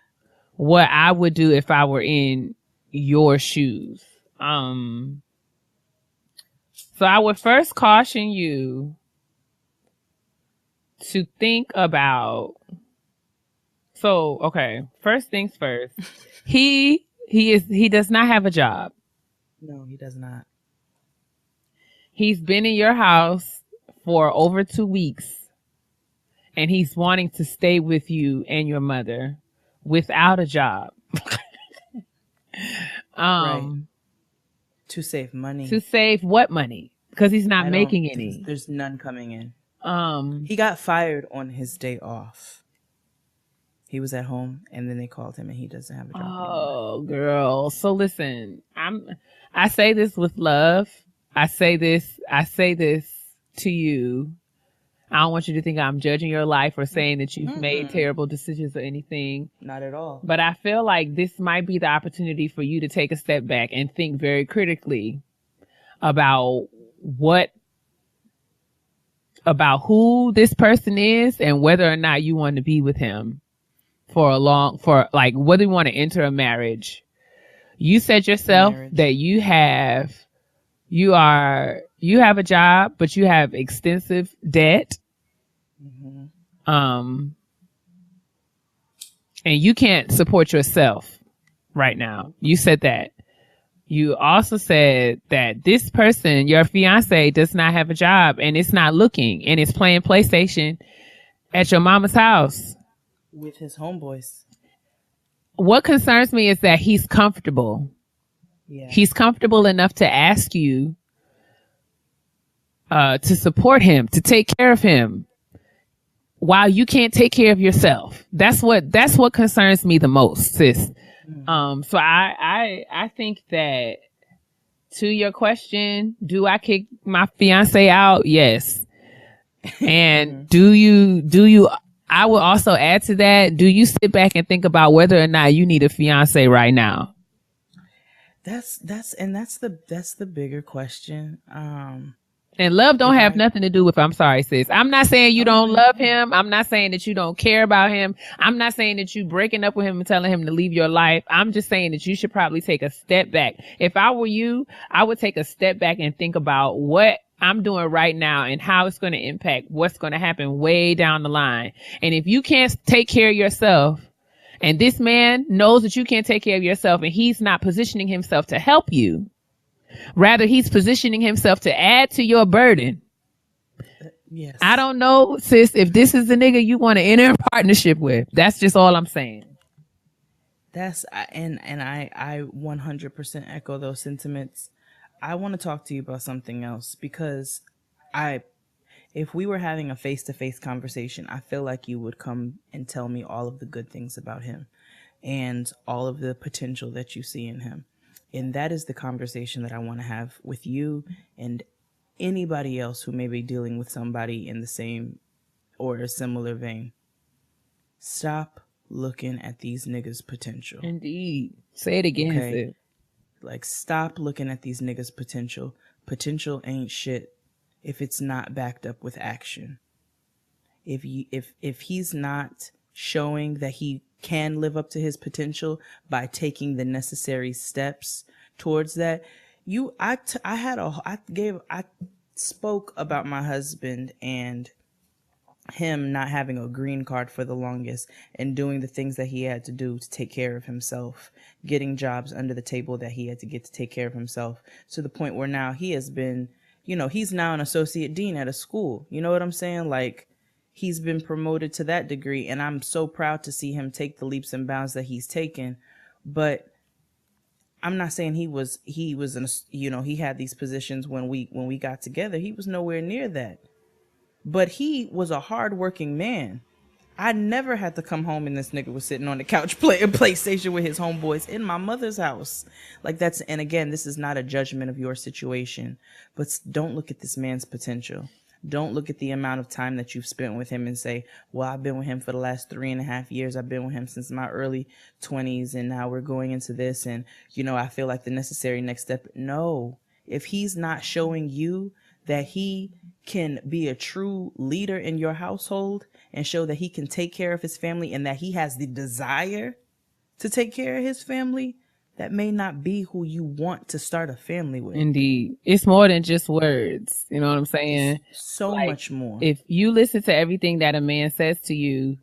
what I would do if I were in your shoes. So I would first caution you to think about, first things first. He does not have a job. No, he does not. He's been in your house for over 2 weeks, and he's wanting to stay with you and your mother without a job. Right. To save money. To save what money? Because he's not making any. There's none coming in. He got fired on his day off. He was at home, and then they called him, and he doesn't have a job anymore. Girl. So listen, I say this with love. I say this to you. I don't want you to think I'm judging your life or saying that you've made terrible decisions or anything. Not at all. But I feel like this might be the opportunity for you to take a step back and think very critically about who this person is and whether or not you want to be with him whether you want to enter a marriage. You said yourself that you have a job, but you have extensive debt. And you can't support yourself right now. You said that. You also said that this person, your fiance, does not have a job and it's not looking and it's playing PlayStation at your mama's house. With his homeboys. What concerns me is that he's comfortable. Yeah. He's comfortable enough to ask you to support him, to take care of him, while you can't take care of yourself. That's what concerns me the most, sis. So I think that, to your question, do I kick my fiance out? Yes. And do you, I will also add to that, do you sit back and think about whether or not you need a fiance right now? That's the bigger question. And love don't have nothing to do with, I'm sorry, sis. I'm not saying you don't love him. I'm not saying that you don't care about him. I'm not saying that you breaking up with him and telling him to leave your life. I'm just saying that you should probably take a step back. If I were you, I would take a step back and think about what I'm doing right now and how it's going to impact what's going to happen way down the line. And if you can't take care of yourself And this man knows that you can't take care of yourself, and he's not positioning himself to help you. Rather, he's positioning himself to add to your burden. Yes. I don't know, sis, if this is the nigga you want to enter a partnership with. That's just all I'm saying. I 100% echo those sentiments. I want to talk to you about something else, because if we were having a face-to-face conversation, I feel like you would come and tell me all of the good things about him and all of the potential that you see in him. And that is the conversation that I want to have with you and anybody else who may be dealing with somebody in the same or a similar vein. Stop looking at these niggas' potential. Indeed. Say it again, okay? sis. Like, stop looking at these niggas' potential. Potential ain't shit if it's not backed up with action. If he's not showing that he can live up to his potential by taking the necessary steps towards that, I spoke about my husband and him not having a green card for the longest and doing the things that he had to do to take care of himself, getting jobs under the table that he had to get to take care of himself, to the point where now he has been, he's now an associate dean at a school. You know what I'm saying? Like, he's been promoted to that degree, and I'm so proud to see him take the leaps and bounds that he's taken. But I'm not saying he was he had these positions when we got together. He was nowhere near that. But he was a hardworking man. I never had to come home and this nigga was sitting on the couch playing PlayStation with his homeboys in my mother's house. Like, and again, this is not a judgment of your situation, but don't look at this man's potential. Don't look at the amount of time that you've spent with him and say, well, I've been with him for the last 3.5 years. I've been with him since my early 20s, and now we're going into this, and, I feel like the necessary next step. No, if he's not showing you that he can be a true leader in your household and show that he can take care of his family and that he has the desire to take care of his family, that may not be who you want to start a family with. Indeed. It's more than just words. You know what I'm saying? It's so much more. If you listen to everything that a man says to you,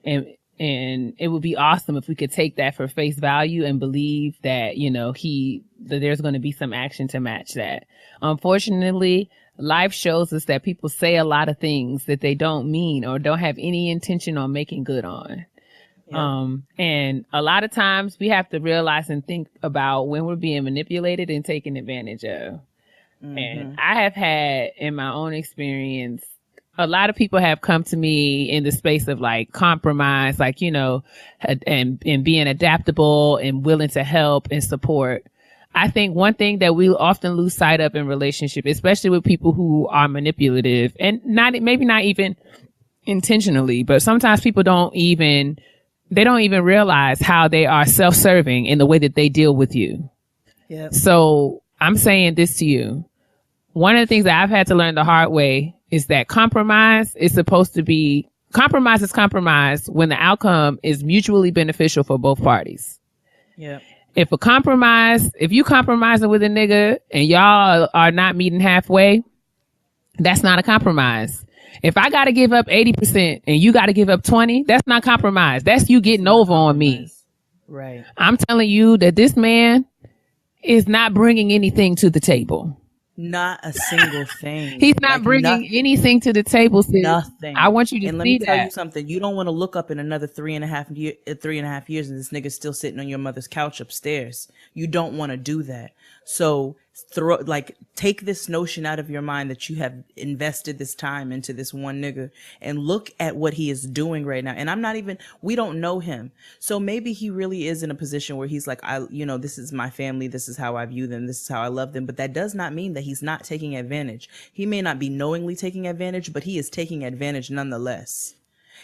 and it would be awesome if we could take that for face value and believe that, that there's going to be some action to match that. Unfortunately, life shows us that people say a lot of things that they don't mean or don't have any intention on making good on. Yeah. And a lot of times we have to realize and think about when we're being manipulated and taken advantage of. Mm-hmm. And I have had, in my own experience, a lot of people have come to me in the space of like compromise, like, and being adaptable and willing to help and support. I think one thing that we often lose sight of in relationship, especially with people who are manipulative, and maybe not even intentionally, but sometimes people don't even realize how they are self-serving in the way that they deal with you. Yep. So I'm saying this to you. One of the things that I've had to learn the hard way is that compromise is compromise when the outcome is mutually beneficial for both parties. Yeah. If you compromising with a nigga and y'all are not meeting halfway, that's not a compromise. If I got to give up 80% and you got to give up 20, that's not compromise. That's you getting over on me. Right. I'm telling you that this man is not bringing anything to the table. Not a single thing. He's not bringing anything to the table, sis. Nothing. I want you to see that. And let me tell you something. You don't want to look up in another 3.5 years and this nigga's still sitting on your mother's couch upstairs. You don't want to do that. So take this notion out of your mind that you have invested this time into this one nigga and look at what he is doing right now. And we don't know him. So maybe he really is in a position where he's like, this is my family. This is how I view them. This is how I love them. But that does not mean that he's not taking advantage. He may not be knowingly taking advantage, but he is taking advantage nonetheless.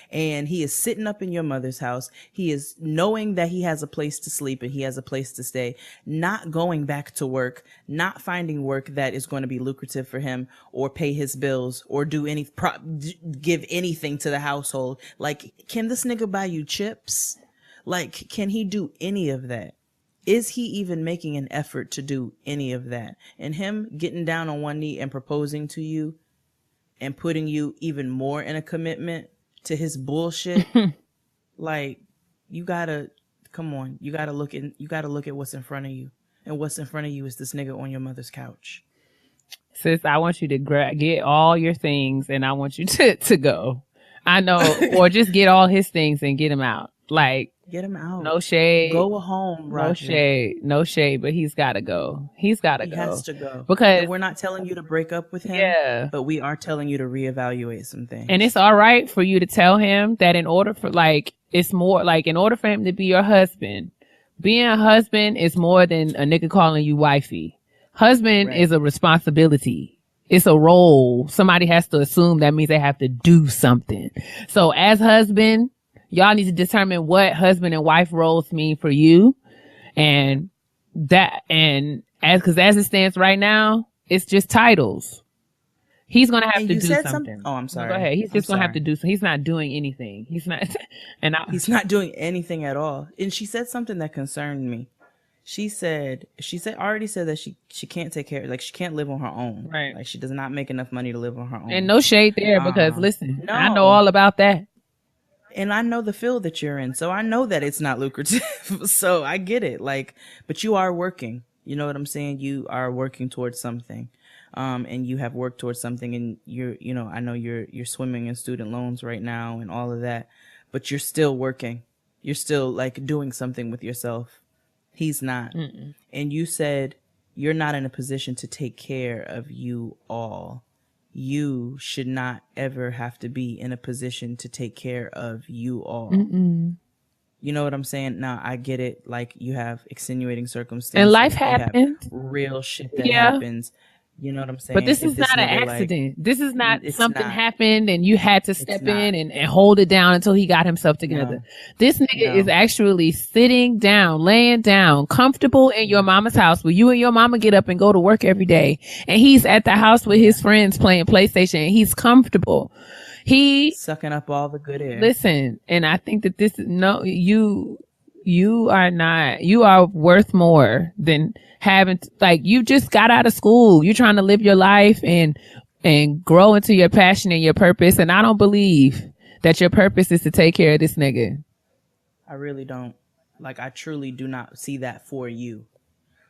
And he is sitting up in your mother's house. He is knowing that he has a place to sleep and he has a place to stay, not going back to work, not finding work that is going to be lucrative for him or pay his bills or give anything to the household. Like, can this nigga buy you chips? Like, can he do any of that? Is he even making an effort to do any of that? And him getting down on one knee and proposing to you and putting you even more in a commitment to his bullshit, like, you gotta come on. You gotta look at what's in front of you, and what's in front of you is this nigga on your mother's couch. Sis, I want you to get all your things, and I want you to go. I know, or just get all his things and get him out. Like, get him out. No shade. Go home, Roger. No shade, but he's got to go. He has to go. Because and we're not telling you to break up with him, but we are telling you to reevaluate some things. And it's all right for you to tell him that in order for, like, it's more, like, in order for him to be your husband, being a husband is more than a nigga calling you wifey. Husband is a responsibility. It's a role. Somebody has to assume that means they have to do something. So as husband, y'all need to determine what husband and wife roles mean for you. And as it stands right now, it's just titles. He's going to have to do something. Oh, I'm sorry. No, go ahead. He's just going to have to do something. He's not doing anything. He's not doing anything at all. And she said something that concerned me. She already said that she can't take care, like she can't live on her own. Right. Like she does not make enough money to live on her own. And no shade there because listen, I know all about that. And I know the field that you're in. So I know that it's not lucrative. So I get it. Like, but you are working. You know what I'm saying? You are working towards something. And you have worked towards something, and I know you're swimming in student loans right now and all of that, but you're still working. You're still like doing something with yourself. He's not. Mm-mm. And you said you're not in a position to take care of you all. You should not ever have to be in a position to take care of you all. Mm-mm. You know what I'm saying? Now, I get it. Like, you have extenuating circumstances. And life happens. Real shit that happens. You know what I'm saying? But this is not an accident. This is not something happened and you had to step in and hold it down until he got himself together. No. This nigga is actually sitting down, laying down, comfortable in your mama's house where you and your mama get up and go to work every day. And he's at the house with his friends playing PlayStation and he's comfortable. He's sucking up all the good air. Listen, and I think that you are worth more than having, like, you just got out of school. You're trying to live your life and grow into your passion and your purpose. And I don't believe that your purpose is to take care of this nigga. I really don't. Like, I truly do not see that for you.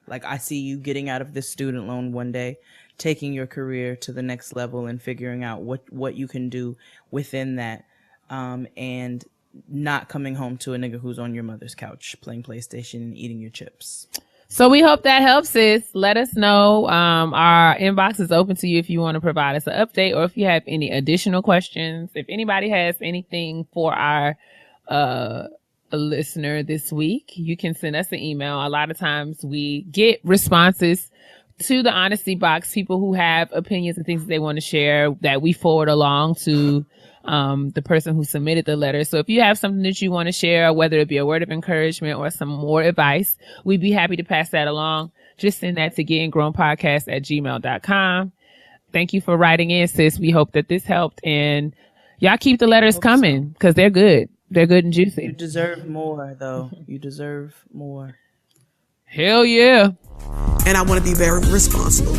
Like, I see you getting out of this student loan one day, taking your career to the next level and figuring out what you can do within that. And not coming home to a nigga who's on your mother's couch playing PlayStation and eating your chips. So we hope that helps, sis. Let us know. Our inbox is open to you if you want to provide us an update or if you have any additional questions. If anybody has anything for our listener this week, you can send us an email. A lot of times we get responses to the honesty box, people who have opinions and things that they want to share that we forward along to the person who submitted the letter. So if you have something that you want to share, whether it be a word of encouragement or some more advice, we'd be happy to pass that along. Just send that to gettinggrownpodcast@gmail.com. Thank you for writing in, sis. We hope that this helped, and y'all keep the letters coming because they're good. They're good and juicy. You deserve more, though. You deserve more. Hell yeah. And I want to be very responsible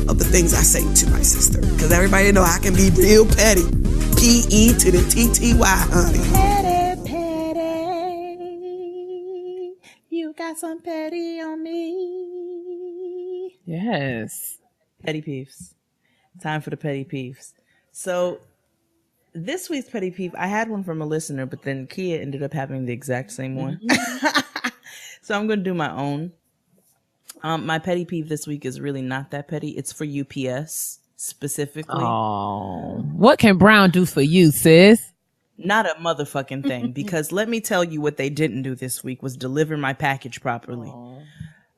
of the things I say to my sister, because everybody know I can be real petty. P-E to the T-T-Y, honey. Petty. You got some petty on me. Yes. Petty peeves. Time for the petty peeves. So this week's petty peeve, I had one from a listener, but then Keia ended up having the exact same one. So I'm going to do my own. My petty peeve this week is really not that petty. It's for UPS specifically. Oh, what can Brown do for you, sis? Not a motherfucking thing. Because let me tell you what they didn't do this week was deliver my package properly. Aww.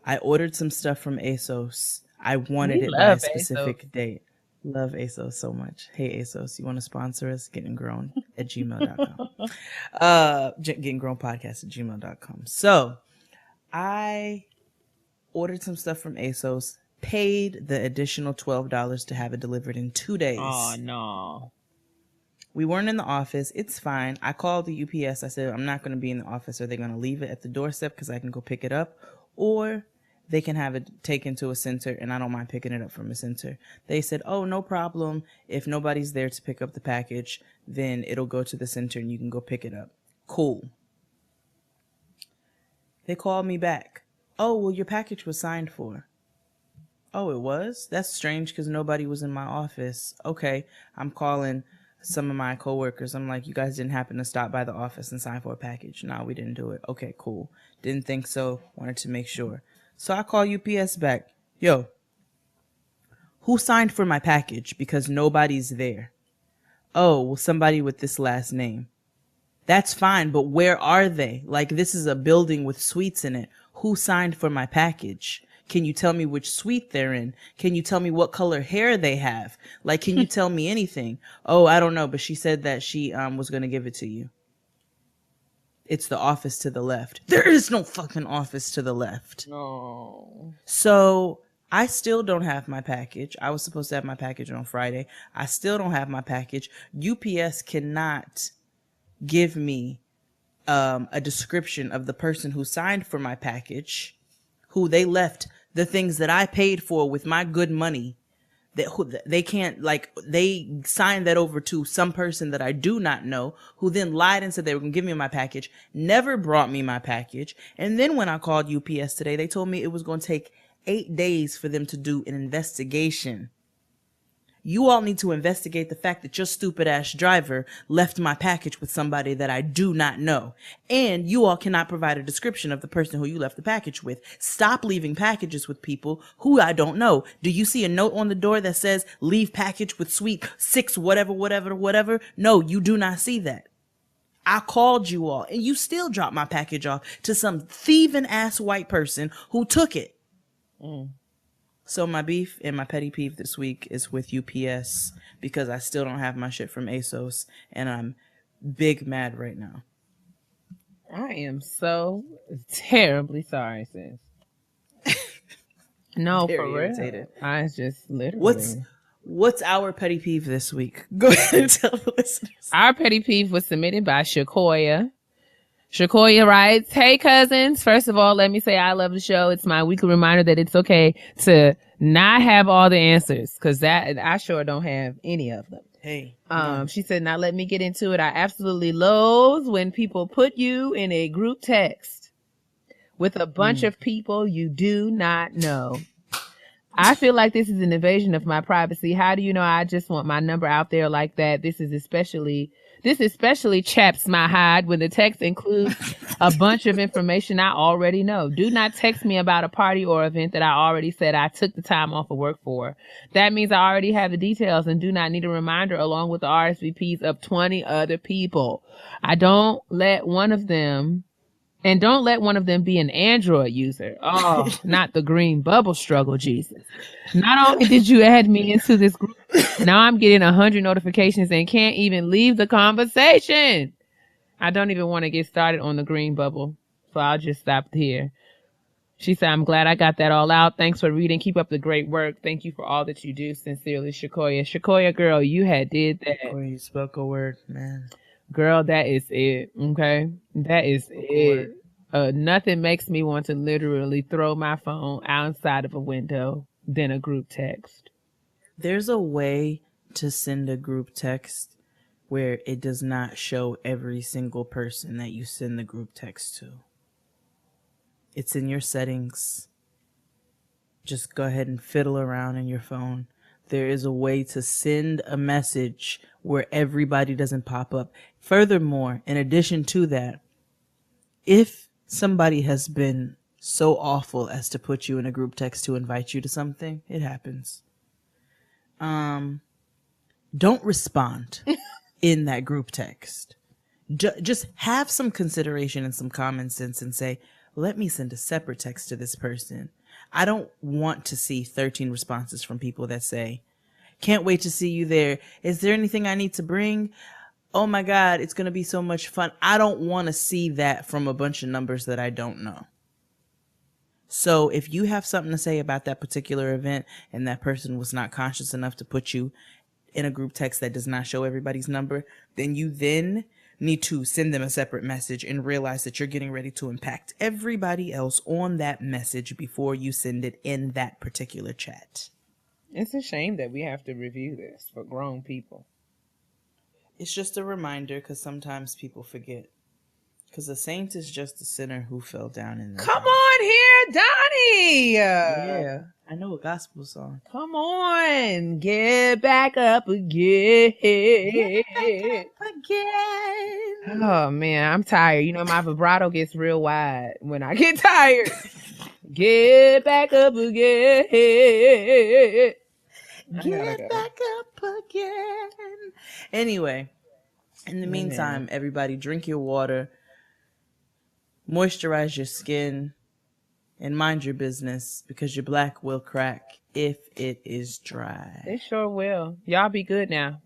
I ordered some stuff from ASOS. I wanted it by a specific date. Love ASOS so much. Hey ASOS, you want to sponsor us? Gettinggrown@gmail.com. Gettinggrownpodcast@gmail.com. So I ordered some stuff from ASOS, paid the additional $12 to have it delivered in 2 days. Oh, no. We weren't in the office. It's fine. I called the UPS. I said, I'm not going to be in the office. Are they going to leave it at the doorstep because I can go pick it up? Or they can have it taken to a center, and I don't mind picking it up from a center. They said, oh, no problem. If nobody's there to pick up the package, then it'll go to the center and you can go pick it up. Cool. They called me back. Oh, well, your package was signed for. Oh, it was? That's strange because nobody was in my office. Okay, I'm calling some of my coworkers. I'm like, you guys didn't happen to stop by the office and sign for a package? No, we didn't do it. Okay, cool. Didn't think so. Wanted to make sure. So I call UPS back. Yo, who signed for my package? Because nobody's there. Oh, well, somebody with this last name. That's fine, but where are they? Like, this is a building with suites in it. Who signed for my package? Can you tell me which suite they're in? Can you tell me what color hair they have? Like, can you tell me anything? Oh, I don't know, but she said that she was going to give it to you. It's the office to the left. There is no fucking office to the left. No. So I still don't have my package. I was supposed to have my package on Friday. I still don't have my package. UPS cannot give me a description of the person who signed for my package, who they left the things that I paid for with my good money. That they can't, like, they signed that over to some person that I do not know, who then lied and said they were going to give me my package, never brought me my package. And then when I called UPS today, they told me it was going to take 8 days for them to do an investigation. You all need to investigate the fact that your stupid ass driver left my package with somebody that I do not know. And you all cannot provide a description of the person who you left the package with. Stop leaving packages with people who I don't know. Do you see a note on the door that says leave package with suite 6 whatever? No, you do not see that. I called you all and you still dropped my package off to some thieving ass white person who took it. So my beef and my petty peeve this week is with UPS because I still don't have my shit from ASOS and I'm big mad right now. I am so terribly sorry, sis. No, Very for real. irritated. I just literally. What's our petty peeve this week? Go ahead and tell the listeners. Our petty peeve was submitted by Shakoya. Shakoya writes, hey cousins, first of all, let me say I love the show. It's my weekly reminder that it's okay to not have all the answers, because that I sure don't have any of them. Hey. She said, now let me get into it. I absolutely loathe when people put you in a group text with a bunch of people you do not know. I feel like this is an invasion of my privacy. How do you know I just want my number out there like that? This especially chaps my hide when the text includes a bunch of information I already know. Do not text me about a party or event that I already said I took the time off of work for. That means I already have the details and do not need a reminder along with the RSVPs of 20 other people. Don't let one of them be an Android user. Oh, not the green bubble struggle, Jesus. Not only did you add me into this group, now I'm getting 100 notifications and can't even leave the conversation. I don't even want to get started on the green bubble, so I'll just stop here. She said, I'm glad I got that all out. Thanks for reading. Keep up the great work. Thank you for all that you do. Sincerely, Shakoya. Shakoya, girl, you did that. You spoke a word, man. Girl, that is it. Okay? That is it. Nothing makes me want to literally throw my phone outside of a window than a group text. There's a way to send a group text where it does not show every single person that you send the group text to. It's in your settings. Just go ahead and fiddle around in your phone. There is a way to send a message where everybody doesn't pop up. Furthermore, in addition to that, if somebody has been so awful as to put you in a group text to invite you to something, it happens. Don't respond in that group text. Just have some consideration and some common sense and say, let me send a separate text to this person. I don't want to see 13 responses from people that say, can't wait to see you there. Is there anything I need to bring? Oh my God, it's going to be so much fun. I don't want to see that from a bunch of numbers that I don't know. So if you have something to say about that particular event and that person was not conscious enough to put you in a group text that does not show everybody's number, then you need to send them a separate message and realize that you're getting ready to impact everybody else on that message before you send it in that particular chat. It's a shame that we have to review this for grown people. It's just a reminder because sometimes people forget. Because a saint is just a sinner who fell down in the Come on here, Donnie. Yeah, I know a gospel song. Come on. Get back up again. Again. Oh, man, I'm tired. You know, my vibrato gets real wide when I get tired. Get back up again. Get back up again. Anyway, in the meantime, everybody drink your water, moisturize your skin, and mind your business because your black will crack if it is dry. It sure will. Y'all be good now.